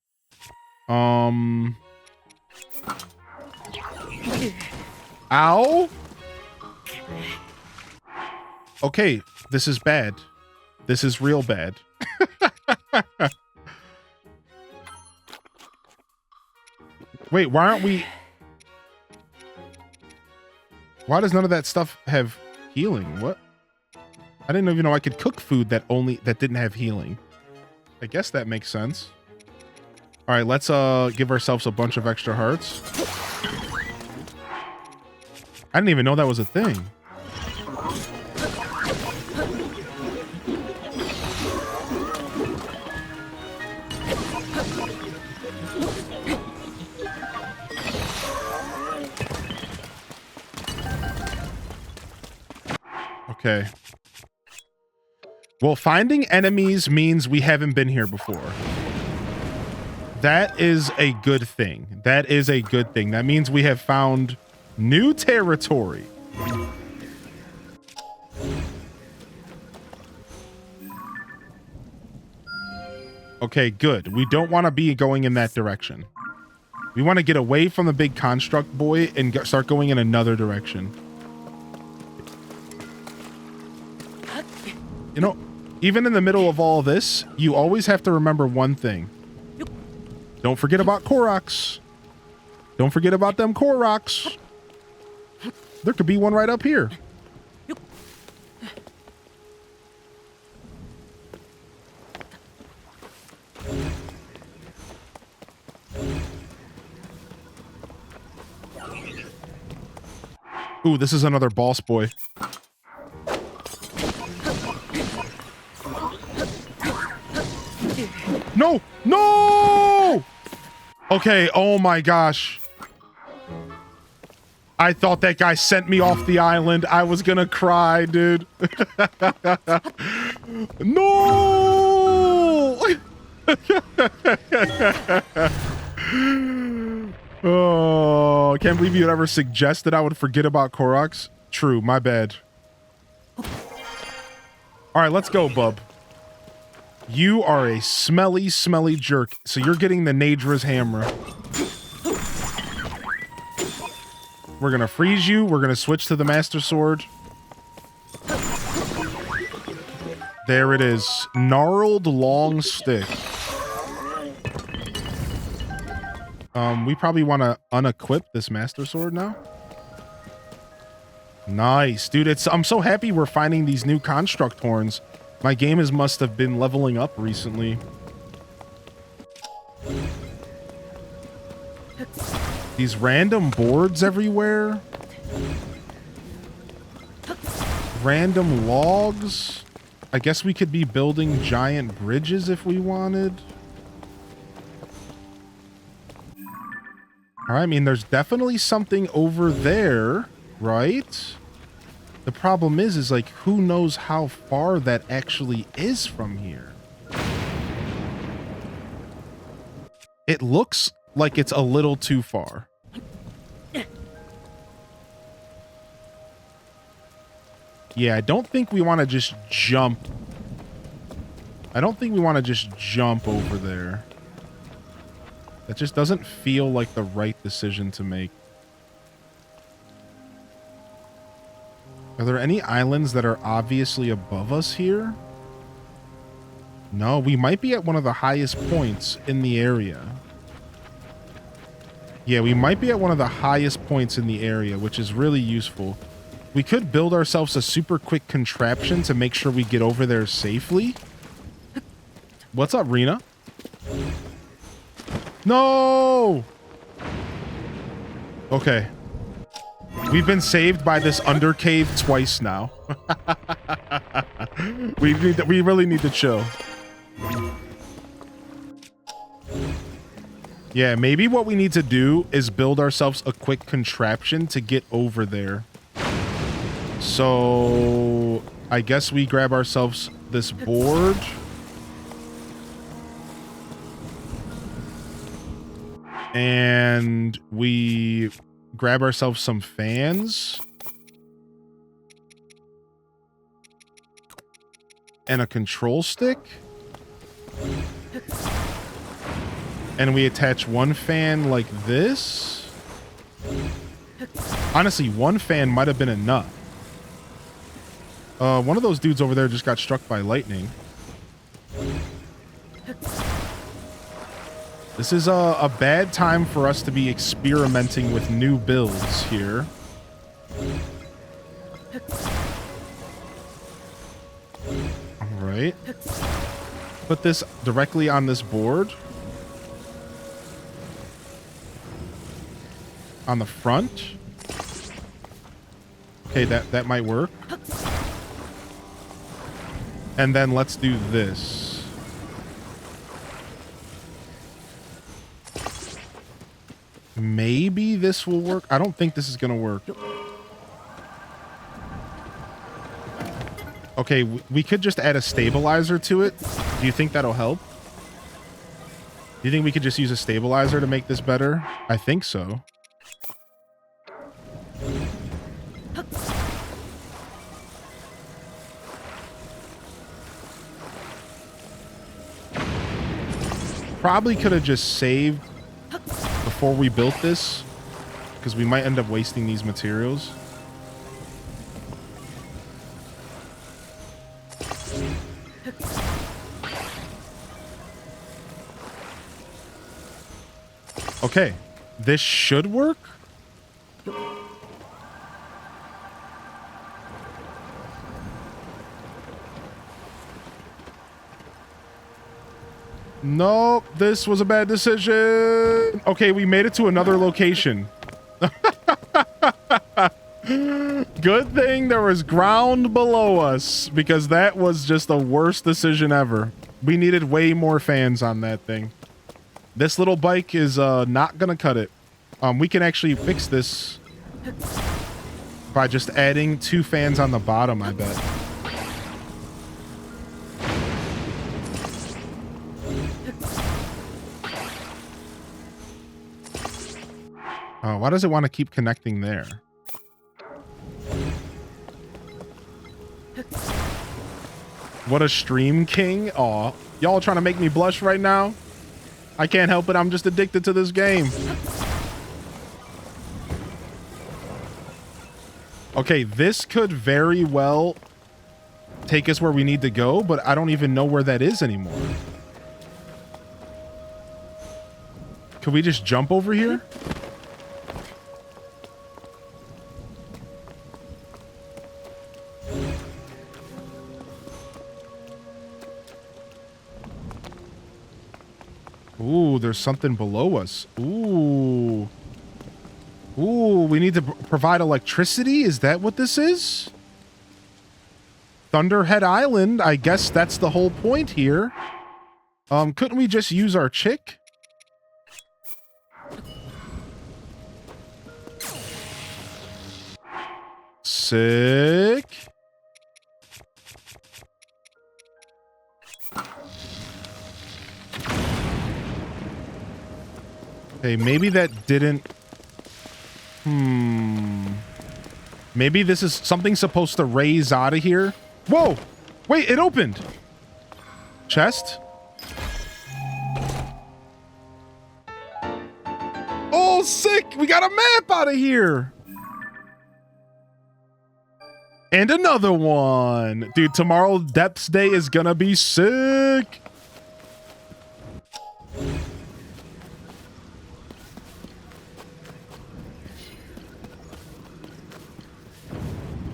Ow. Okay, this is bad. This is real bad. Wait, why aren't we... Why does none of that stuff have healing? What? I didn't even know I could cook food that didn't have healing. I guess that makes sense. All right, let's give ourselves a bunch of extra hearts. I didn't even know that was a thing. Okay. Well, finding enemies means we haven't been here before. That is a good thing. That is a good thing. That means we have found new territory. Okay, good. We don't want to be going in that direction. We want to get away from the big construct boy and start going in another direction. You know, even in the middle of all this, you always have to remember one thing. Don't forget about Koroks. Don't forget about them Koroks. There could be one right up here. Ooh, this is another boss boy. No! No! Okay, oh my gosh. I thought that guy sent me off the island. I was gonna cry, dude. No! Oh, I can't believe you'd ever suggested I would forget about Koroks. True, my bad. All right, let's go, bub. You are a smelly, smelly jerk. So you're getting the Nadra's hammer. We're going to freeze you. We're going to switch to the Master Sword. There it is. Gnarled long stick. We probably want to unequip this Master Sword now. Nice, dude. I'm so happy we're finding these new construct horns. My game must have been leveling up recently. These random boards everywhere. Random logs. I guess we could be building giant bridges if we wanted. All right, I mean, there's definitely something over there, right? The problem is like, who knows how far that actually is from here? It looks like it's a little too far. Yeah, I don't think we want to just jump. I don't think we want to just jump over there. That just doesn't feel like the right decision to make. Are there any islands that are obviously above us here? No, we might be at one of the highest points in the area. Yeah, we might be at one of the highest points in the area, which is really useful. We could build ourselves a super quick contraption to make sure we get over there safely. What's up, Rena? No! Okay. We've been saved by this undercave twice now. We really need to chill. Yeah, maybe what we need to do is build ourselves a quick contraption to get over there. So I guess we grab ourselves this board. And we grab ourselves some fans. And a control stick. And we attach one fan like this. Honestly, one fan might have been enough. One of those dudes over there just got struck by lightning. This is a bad time for us to be experimenting with new builds here. All right. Put this directly on this board. On the front. Okay, that might work. And then let's do this. Maybe this will work. I don't think this is gonna work. Okay, we could just add a stabilizer to it. Do you think that'll help? Do you think we could just use a stabilizer to make this better? I think so. Probably could have just saved before we built this, because we might end up wasting these materials. Okay, this should work. Nope, this was a bad decision. Okay, we made it to another location. Good thing there was ground below us, because that was just the worst decision ever. We needed way more fans on that thing. This little bike is not gonna cut it. We can actually fix this by just adding 2 fans on the bottom, I bet. Why does it want to keep connecting there? What a stream king. Aw, y'all trying to make me blush right now? I can't help it. I'm just addicted to this game. Okay, this could very well take us where we need to go, but I don't even know where that is anymore. Could we just jump over here? Ooh, there's something below us. Ooh. Ooh, we need to provide electricity? Is that what this is? Thunderhead Island. I guess that's the whole point here. Couldn't we just use our chick? Sick. Okay, maybe that didn't... Maybe this is something supposed to raise out of here. Whoa! Wait, it opened! Chest? Oh, sick! We got a map out of here! And another one! Dude, tomorrow Depths Day is gonna be sick!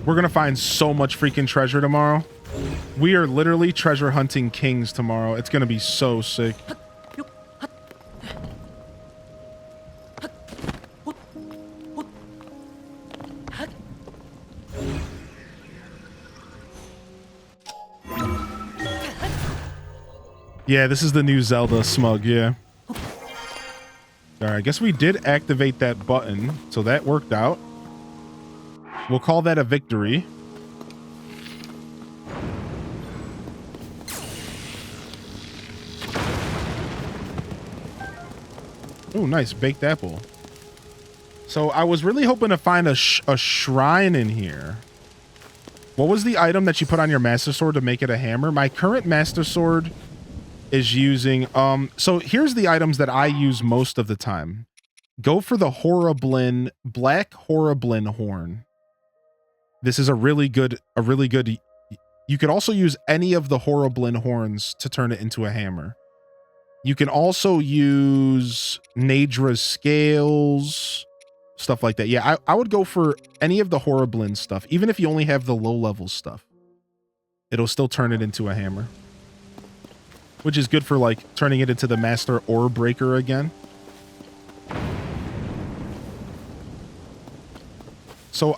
We're gonna find so much freaking treasure tomorrow. We are literally treasure hunting kings tomorrow. It's gonna be so sick. Yeah, this is the new Zelda smug, yeah. Alright, I guess we did activate that button, so that worked out. We'll call that a victory. Oh, nice. Baked apple. So I was really hoping to find a shrine in here. What was the item that you put on your Master Sword to make it a hammer? My current Master Sword is using... So here's the items that I use most of the time. Go for the Horriblin, Black Horriblin Horn. This is a really good... You could also use any of the Horriblin horns to turn it into a hammer. You can also use Nadra's scales, stuff like that. Yeah, I would go for any of the Horriblin stuff, even if you only have the low-level stuff. It'll still turn it into a hammer. Which is good for, like, turning it into the Master Ore Breaker again. So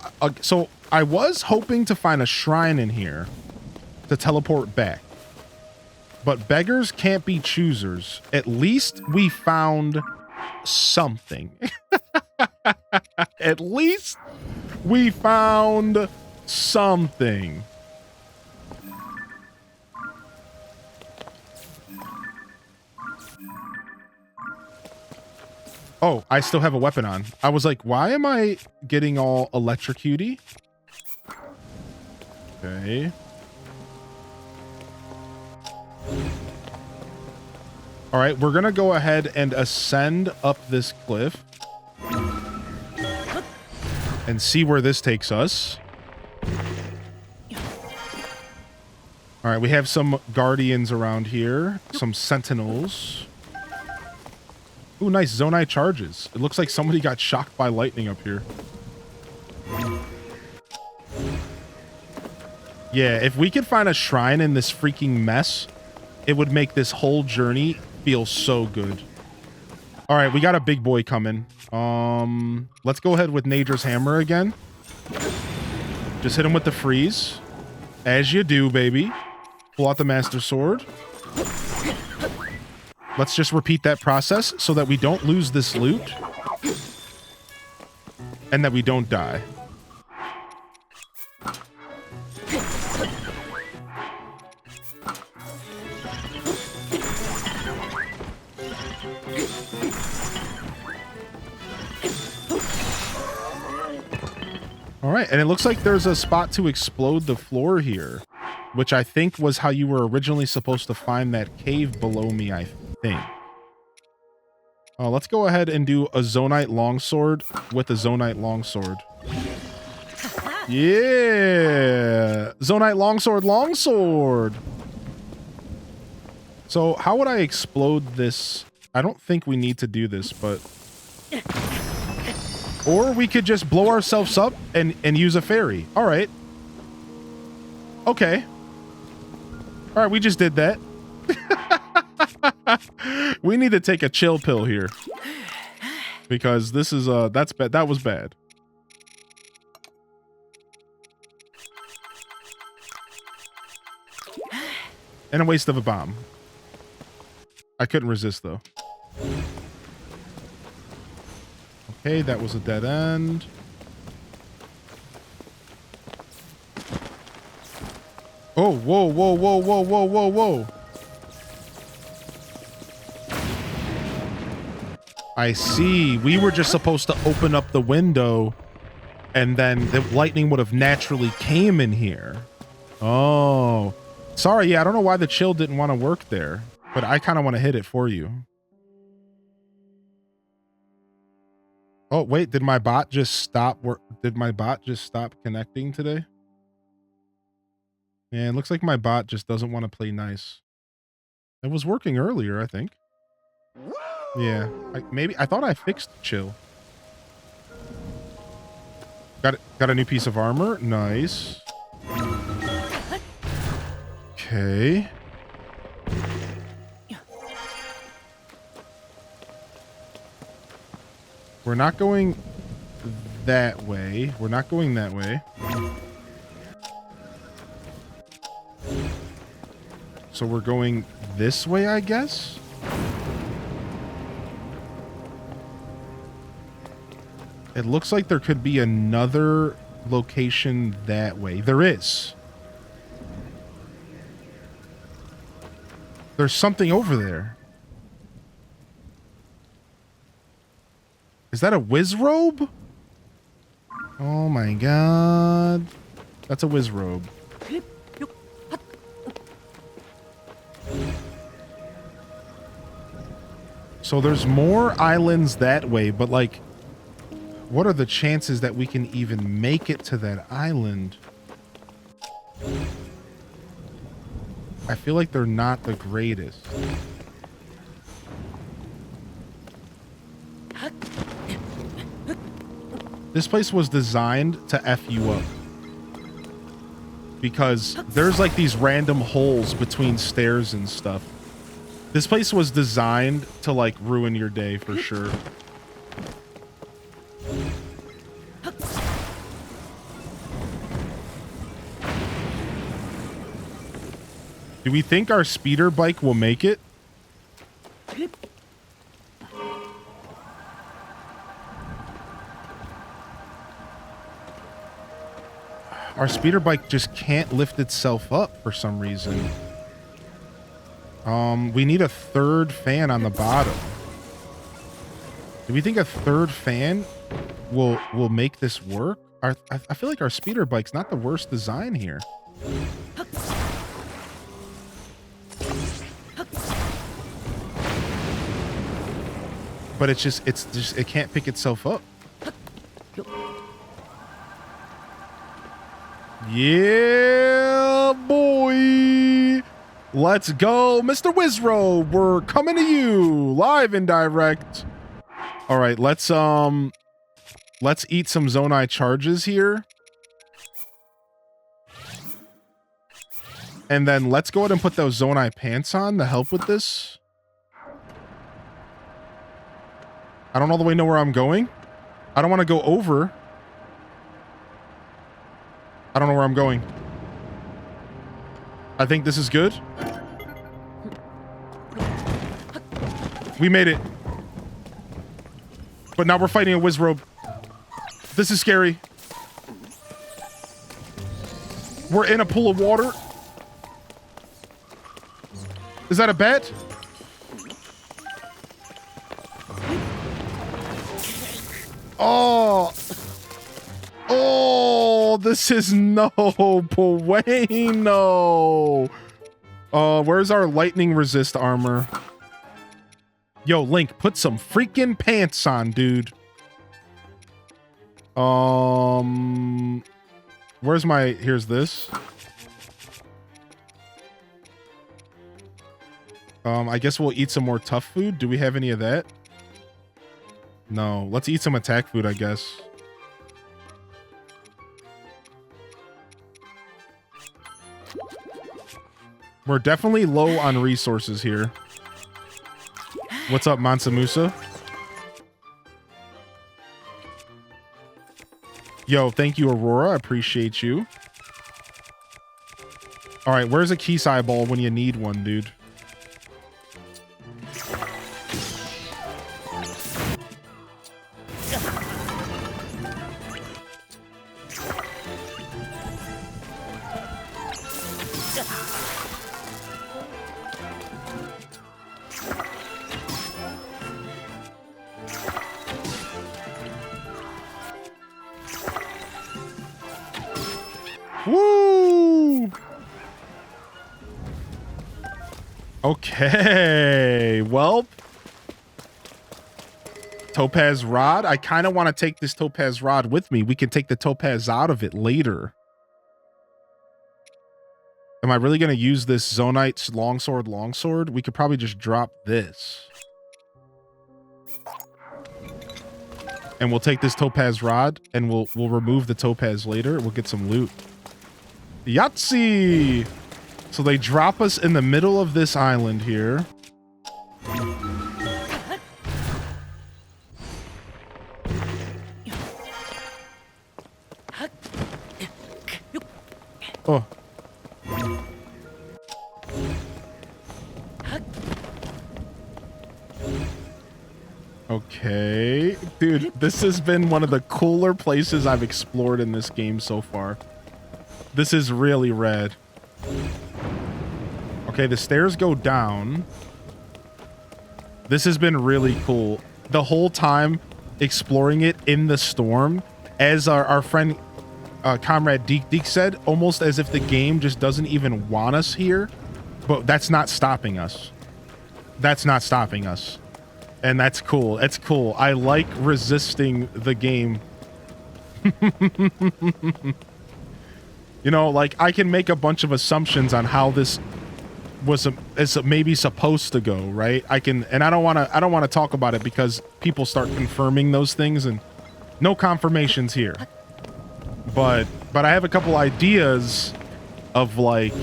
I was hoping to find a shrine in here to teleport back. But beggars can't be choosers. At least we found something. At least we found something. Oh, I still have a weapon on. I was like, why am I getting all electrocutey? Okay. All right, we're going to go ahead and ascend up this cliff and see where this takes us. All right, we have some guardians around here, some sentinels. Ooh, nice Zonai charges. It looks like somebody got shocked by lightning up here. Yeah, if we could find a shrine in this freaking mess, it would make this whole journey feel so good. All right, we got a big boy coming. Let's go ahead with Nadra's hammer again. Just hit him with the freeze. As you do, baby. Pull out the Master Sword. Let's just repeat that process so that we don't lose this loot. And that we don't die. All right, and it looks like there's a spot to explode the floor here, which I think was how you were originally supposed to find that cave below me, I think. Let's go ahead and do a Zonite longsword with a Zonite longsword. Yeah! Zonite longsword! So how would I explode this? I don't think we need to do this, but... Or we could just blow ourselves up and use a fairy. All right. Okay. All right, we just did that. We need to take a chill pill here. Because this is, that's bad. That was bad. And a waste of a bomb. I couldn't resist, though. Okay, that was a dead end. Oh, whoa, whoa, whoa, whoa, whoa, whoa, whoa. I see. We were just supposed to open up the window and then the lightning would have naturally came in here. Oh. Sorry, yeah, I don't know why the chill didn't want to work there, but I kind of want to hit it for you. Oh, wait, did my bot just stop did my bot just stop connecting today? Yeah, it looks like my bot just doesn't want to play nice. It was working earlier, I think. Yeah, I thought I fixed chill. Got a new piece of armor. Nice. Okay. We're not going that way. We're not going that way. So we're going this way, I guess? It looks like there could be another location that way. There is. There's something over there. Is that a whiz robe? Oh my god. That's a whiz robe. So there's more islands that way, but like, what are the chances that we can even make it to that island? I feel like they're not the greatest. This place was designed to F you up. Because there's like these random holes between stairs and stuff. This place was designed to like ruin your day for sure. Do we think our speeder bike will make it? Our speeder bike just can't lift itself up for some reason. We need a third fan on the bottom. Do we think a third fan will make this work? I feel like our speeder bike's not the worst design here. But it's just it can't pick itself up. Yeah, boy. Let's go, Mr. Wizrobe. We're coming to you live and direct. All right, let's eat some Zonai charges here. And then let's go ahead and put those Zonai pants on to help with this. I don't all the way know where I'm going. I don't want to go over. I don't know where I'm going. I think this is good. We made it. But now we're fighting a Wizrobe. This is scary. We're in a pool of water. Is that a bet? Oh. Oh. this is no bueno. Where's our lightning resist armor? Yo, Link, put some freaking pants on, dude. Where's my... Here's this. I guess we'll eat some more tough food. Do we have any of that? No. Let's eat some attack food, I guess. We're definitely low on resources here. What's up, Mansa Musa? Yo, thank you, Aurora. I appreciate you. All right, where's a key eyeball when you need one, dude? Woo! Okay, well, topaz rod. I kind of want to take this topaz rod with me. We can take the topaz out of it later. Am I really going to use this Zonite longsword? We could probably just drop this. And we'll take this topaz rod and we'll remove the topaz later. We'll get some loot. Yahtzee! So they drop us in the middle of this island here. Oh. Okay. Dude, this has been one of the cooler places I've explored in this game so far. This is really rad. Okay, the stairs go down. This has been really cool. The whole time exploring it in the storm, as our friend Comrade Deek said, almost as if the game just doesn't even want us here. But that's not stopping us. That's not stopping us. And that's cool. It's cool. I like resisting the game. You know, like, I can make a bunch of assumptions on how this is maybe supposed to go, right? I don't want to talk about it because people start confirming those things, and no confirmations here. But I have a couple ideas of, like,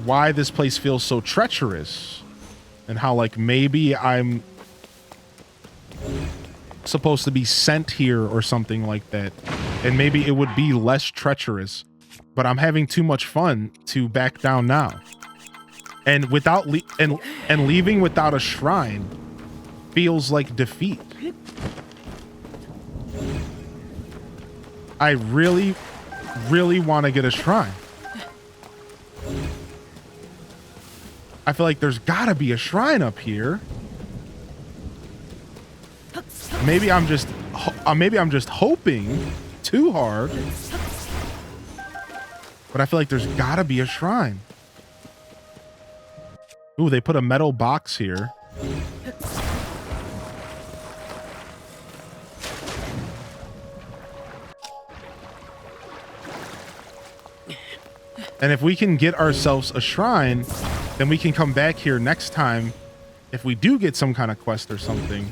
why this place feels so treacherous, and how, like, maybe I'm supposed to be sent here or something like that, and maybe it would be less treacherous, but I'm having too much fun to back down now. And without leaving without a shrine feels like defeat. I really want to get a shrine. I feel like there's gotta be a shrine up here. Maybe I'm just hoping too hard. But I feel like there's gotta be a shrine. Ooh, they put a metal box here. And if we can get ourselves a shrine, then we can come back here next time if we do get some kind of quest or something.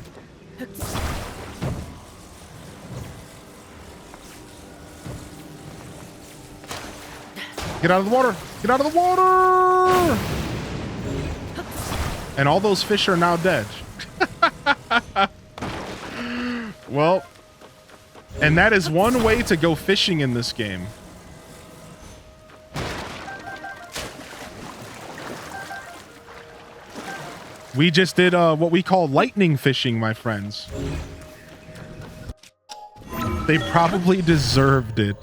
Get out of the water! Get out of the water! And all those fish are now dead. Well, and that is one way to go fishing in this game. We just did what we call lightning fishing, my friends. They probably deserved it.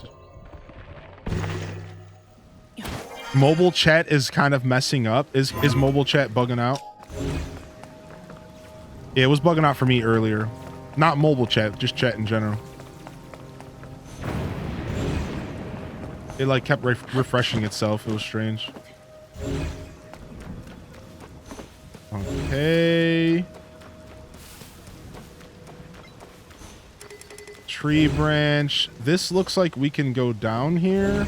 Mobile chat is kind of messing up. Is mobile chat bugging out? Yeah, it was bugging out for me earlier. Not mobile chat, just chat in general. It like kept refreshing itself. It was strange. Okay. Tree branch. This looks like we can go down here.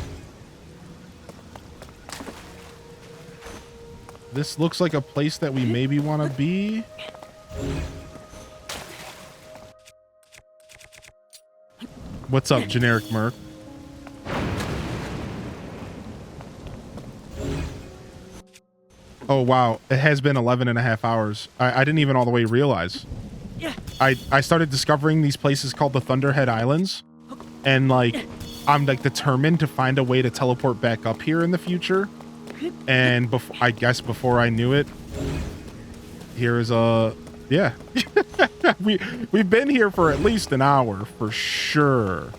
This looks like a place that we maybe want to be. What's up, generic Merc? Oh, wow. It has been 11 and a half hours. I didn't even all the way realize. I started discovering these places called the Thunderhead Islands. And, like, I'm, like, determined to find a way to teleport back up here in the future. And I guess before I knew it, here's a... Yeah. We've been here for at least an hour, for sure.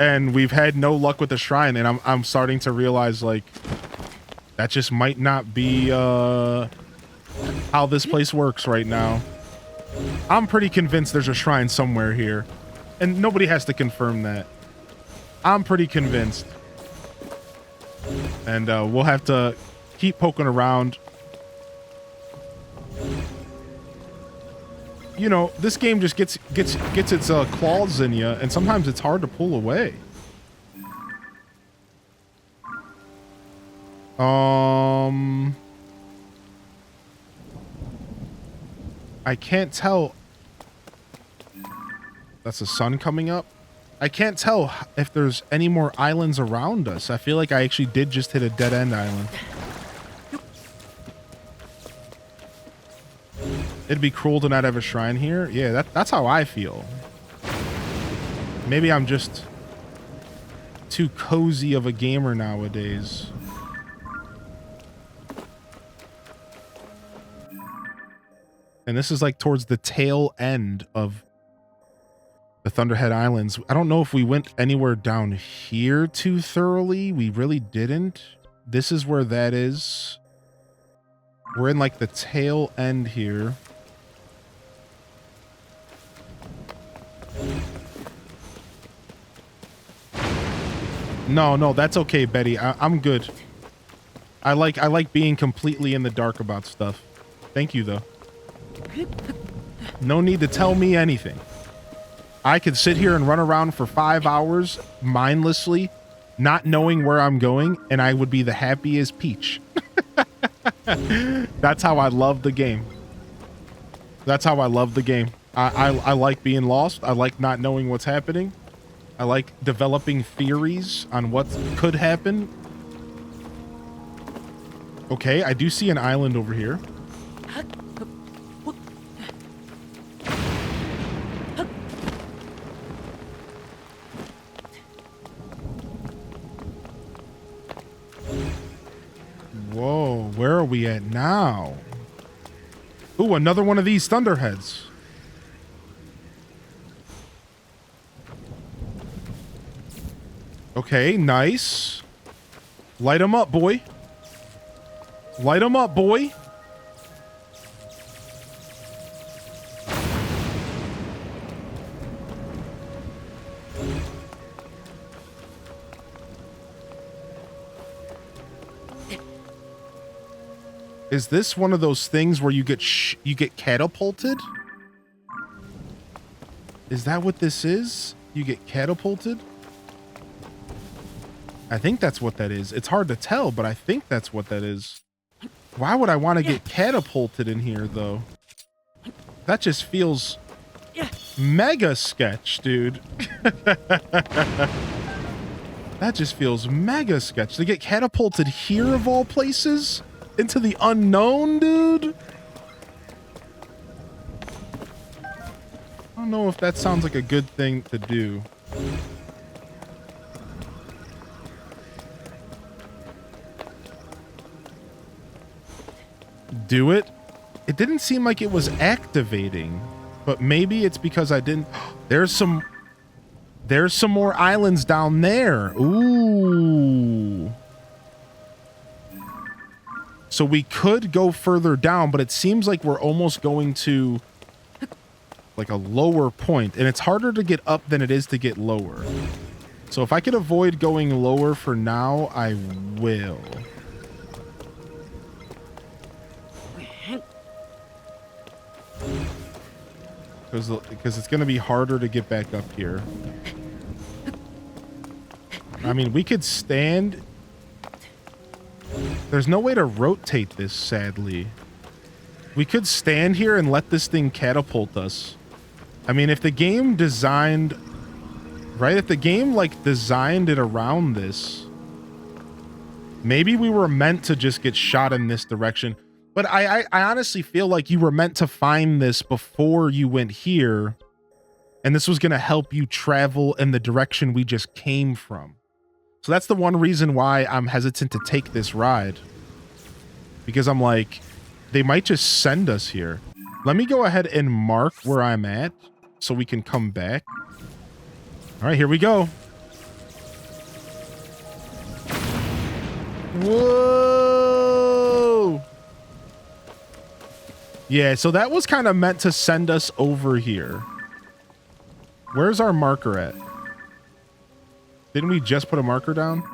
And we've had no luck with the shrine, and I'm starting to realize, like, that just might not be how this place works right now. I'm pretty convinced there's a shrine somewhere here, and nobody has to confirm that. I'm pretty convinced. And we'll have to keep poking around. You know, this game just gets its claws in you, and sometimes it's hard to pull away. I can't tell. That's the sun coming up. I can't tell if there's any more islands around us. I feel like I actually did just hit a dead-end island. It'd be cruel to not have a shrine here. Yeah, that's how I feel. Maybe I'm just too cozy of a gamer nowadays. And this is like towards the tail end of the Thunderhead Islands. I don't know if we went anywhere down here too thoroughly. We really didn't. This is where that is. We're in like the tail end here. No, that's okay, Betty. I'm good. I like being completely in the dark about stuff. Thank you, though. No need to tell me anything. I could sit here and run around for 5 hours mindlessly, not knowing where I'm going, and I would be the happiest peach. That's how I love the game. That's how I love the game. I like being lost. I like not knowing what's happening. I like developing theories on what could happen. Okay, I do see an island over here. Whoa, where are we at now? Ooh, another one of these thunderheads. Okay, nice. Light them up, boy. Light them up, boy. Is this one of those things where you get catapulted? Is that what this is? You get catapulted? I think that's what that is. It's hard to tell, but I think that's what that is. Why would I want to get catapulted in here, though? That just feels mega sketch, dude. That just feels mega sketch. To get catapulted here, of all places? Into the unknown, dude? I don't know if that sounds like a good thing to do. Do it? It didn't seem like it was activating, but maybe it's because I didn't. There's some more islands down there. Ooh. So we could go further down, but it seems like we're almost going to like a lower point, and it's harder to get up than it is to get lower. So if I could avoid going lower for now, I will. Because it's going to be harder to get back up here. I mean, we could stand. There's no way to rotate this, sadly. We could stand here and let this thing catapult us. I mean, if the game designed... Right? If the game, like, designed it around this, maybe we were meant to just get shot in this direction. But I honestly feel like you were meant to find this before you went here, and this was going to help you travel in the direction we just came from. So that's the one reason why I'm hesitant to take this ride. Because I'm like, they might just send us here. Let me go ahead and mark where I'm at so we can come back. All right, here we go. Whoa! Yeah, so that was kind of meant to send us over here. Where's our marker at? Didn't we just put a marker down?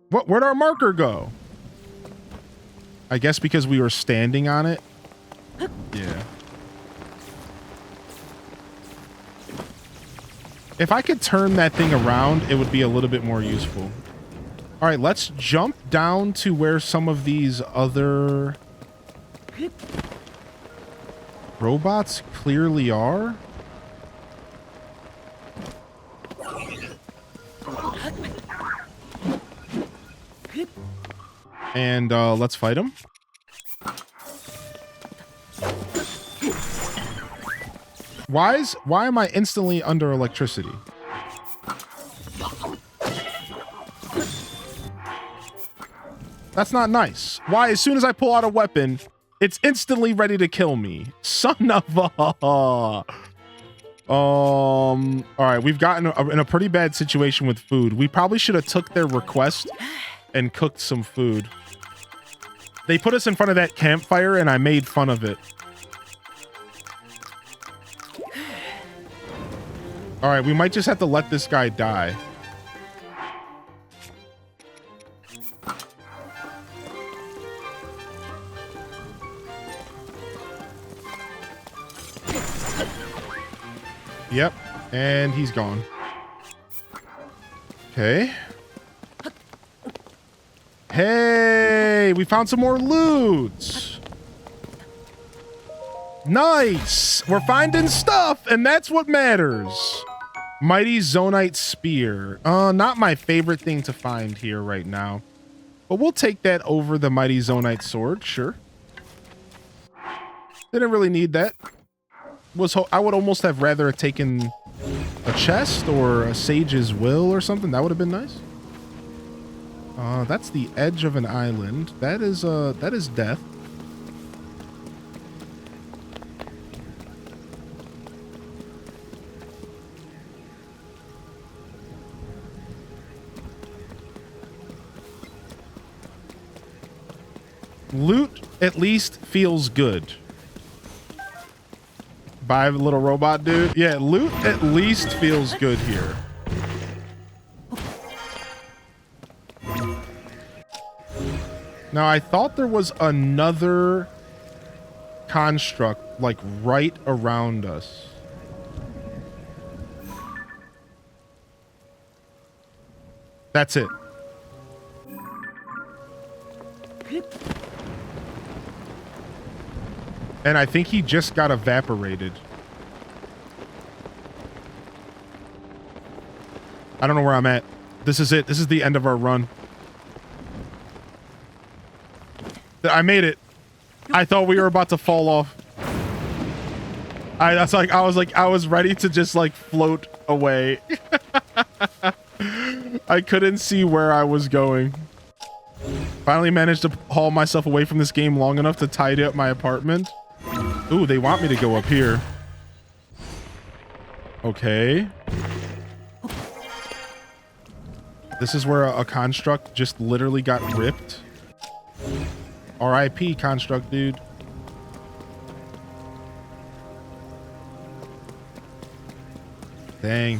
What? Where'd our marker go? I guess because we were standing on it. Yeah. If I could turn that thing around, it would be a little bit more useful. All right, let's jump down to where some of these other robots clearly are. And let's fight them. Why am I instantly under electricity? That's not nice. Why, as soon as I pull out a weapon, it's instantly ready to kill me? Son of a... all right, we've gotten in a pretty bad situation with food. We probably should have took their request and cooked some food. They put us in front of that campfire and I made fun of it. All right, we might just have to let this guy die. Yep, and he's gone. Okay. Hey, we found some more loot. Nice. We're finding stuff, and that's what matters. Mighty Zonite Spear. Not my favorite thing to find here right now. But we'll take that over the Mighty Zonite Sword, sure. Didn't really need that. I would almost have rather taken a chest or a Sage's Will or something. That would have been nice. That's the edge of an island. That is death. Loot at least feels good. Bye, little robot dude. Yeah, loot at least feels good here. Now, I thought there was another construct, like, right around us. That's it. And I think he just got evaporated. I don't know where I'm at. This is it. This is the end of our run. I made it. I thought we were about to fall off. I was ready to just like float away. I couldn't see where I was going. Finally managed to haul myself away from this game long enough to tidy up my apartment. Ooh, they want me to go up here. Okay. This is where a construct just literally got ripped. RIP construct, dude. Dang.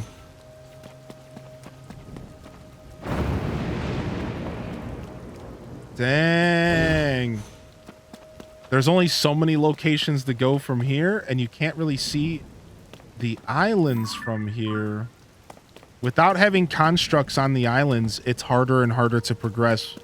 Dang. There's only so many locations to go from here, and you can't really see the islands from here. Without having constructs on the islands, it's harder and harder to progress.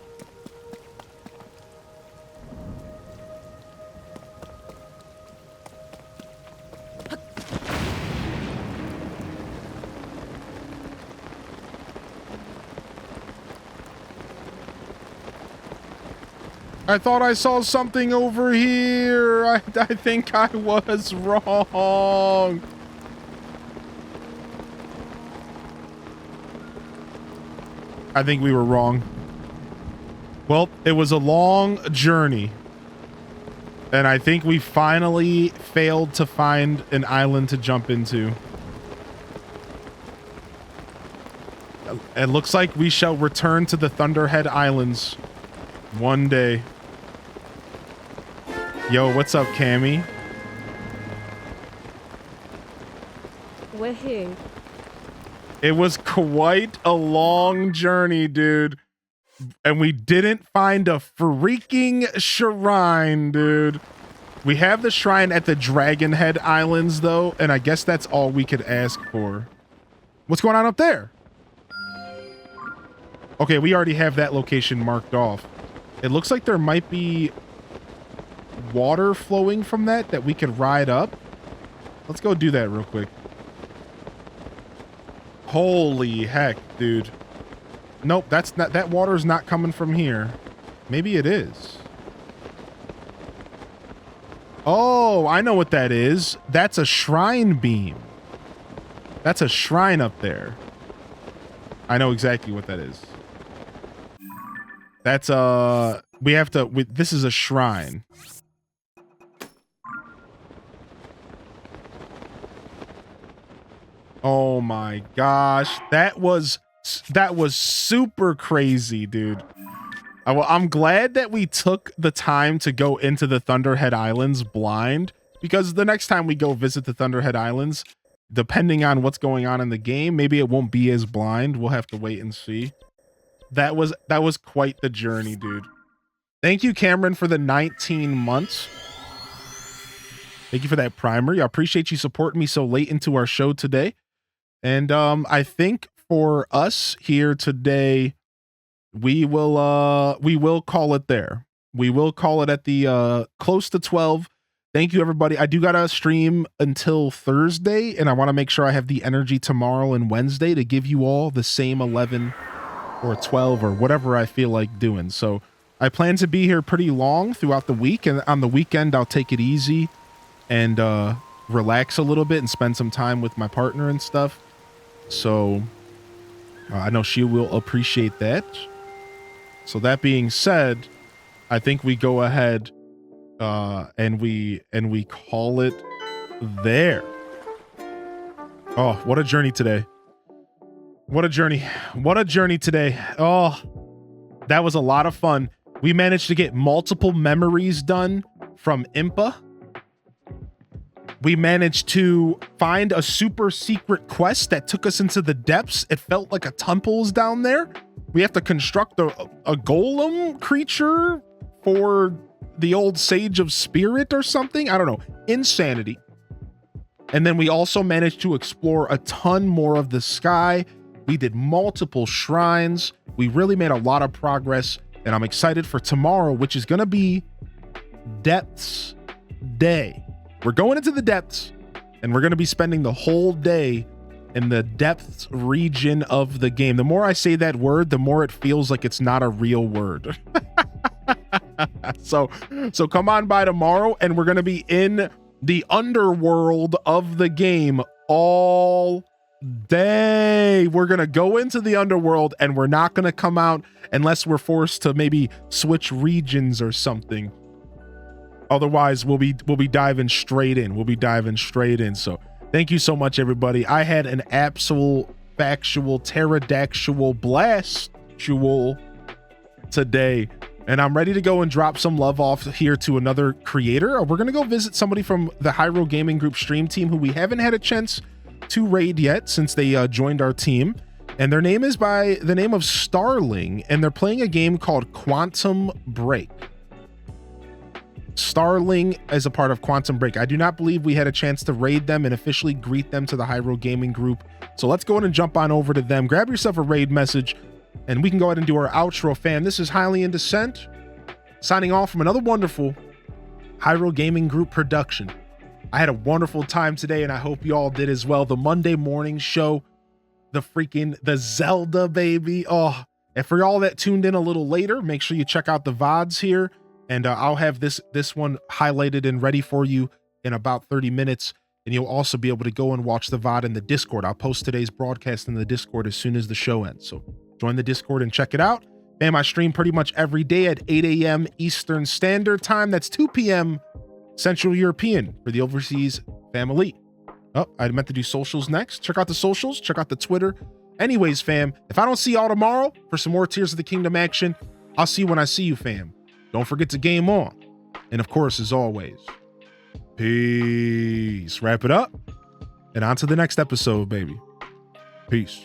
I thought I saw something over here. I think I was wrong. I think we were wrong. Well, it was a long journey. And I think we finally failed to find an island to jump into. It looks like we shall return to the Thunderhead Islands one day. Yo, what's up, Cammy? We're here. It was quite a long journey, dude. And we didn't find a freaking shrine, dude. We have the shrine at the Dragonhead Islands, though, and I guess that's all we could ask for. What's going on up there? Okay, we already have that location marked off. It looks like there might be water flowing from that we could ride up. Let's go do that real quick. Holy heck, dude. Nope, that's not, that water's not coming from here. Maybe it is. Oh, I know what that is. That's a shrine beam. That's a shrine up there. I know exactly what that is. That's we have to, this is a shrine. Oh my gosh, that was super crazy, dude. Well, I'm glad that we took the time to go into the Thunderhead Islands blind, because the next time we go visit the Thunderhead Islands, depending on what's going on in the game, maybe it won't be as blind. We'll have to wait and see. That was quite the journey, dude. Thank you, Cameron, for the 19 months. Thank you for that primer. I appreciate you supporting me so late into our show today. And I think for us here today, we will call it there. We will call it at the close to 12. Thank you, everybody. I do gotta stream until Thursday, and I want to make sure I have the energy tomorrow and Wednesday to give you all the same 11 or 12 or whatever I feel like doing. So I plan to be here pretty long throughout the week, and on the weekend I'll take it easy and relax a little bit and spend some time with my partner and stuff. So I know she will appreciate that. So that being said, I think we go ahead and we call it there. Oh, what a journey today. What a journey. What a journey today. Oh, that was a lot of fun. We managed to get multiple memories done from Impa. We managed to find a super secret quest that took us into the depths. It felt like a temple's down there. We have to construct a golem creature for the old Sage of Spirit or something. I don't know. Insanity. And then we also managed to explore a ton more of the sky. We did multiple shrines. We really made a lot of progress, and I'm excited for tomorrow, which is going to be Depths Day. We're going into the depths, and we're going to be spending the whole day in the depths region of the game. The more I say that word, the more it feels like it's not a real word. So come on by tomorrow, and we're going to be in the underworld of the game all day. We're going to go into the underworld, and we're not going to come out unless we're forced to maybe switch regions or something. Otherwise, we'll be diving straight in. We'll be diving straight in. So thank you so much, everybody. I had an absolute factual pterodactyl blast today, and I'm ready to go and drop some love off here to another creator. We're going to go visit somebody from the Hyrule Gaming Group stream team who we haven't had a chance to raid yet since they joined our team. And their name is by the name of Starling, and they're playing a game called Quantum Break. Starling is a part of Quantum Break. I do not believe we had a chance to raid them and officially greet them to the Hyrule Gaming Group. So let's go ahead and jump on over to them. Grab yourself a raid message, and we can go ahead and do our outro, fam. This is Highly in Descent, signing off from another wonderful Hyrule Gaming Group production. I had a wonderful time today, and I hope you all did as well. The Monday morning show, the Zelda, baby. Oh, and for y'all that tuned in a little later, make sure you check out the VODs here. And I'll have this one highlighted and ready for you in about 30 minutes. And you'll also be able to go and watch the VOD in the Discord. I'll post today's broadcast in the Discord as soon as the show ends. So join the Discord and check it out. Bam, I stream pretty much every day at 8 a.m. Eastern Standard Time. That's 2 p.m. Central European for the overseas family. Oh, I meant to do socials next. Check out the socials. Check out the Twitter. Anyways, fam, if I don't see y'all tomorrow for some more Tears of the Kingdom action, I'll see you when I see you, fam. Don't forget to game on. And of course, as always, peace. Wrap it up. And on to the next episode, baby. Peace.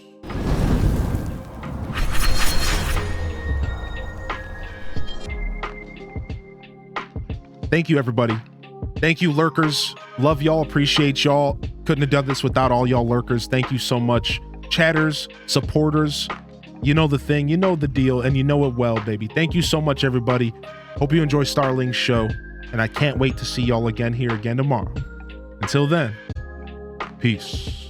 Thank you, everybody. Thank you, lurkers. Love y'all. Appreciate y'all. Couldn't have done this without all y'all lurkers. Thank you so much. Chatters, supporters. You know the thing, you know the deal, and you know it well, baby. Thank you so much, everybody. Hope you enjoy Starling's show, and I can't wait to see y'all again here again tomorrow. Until then, peace.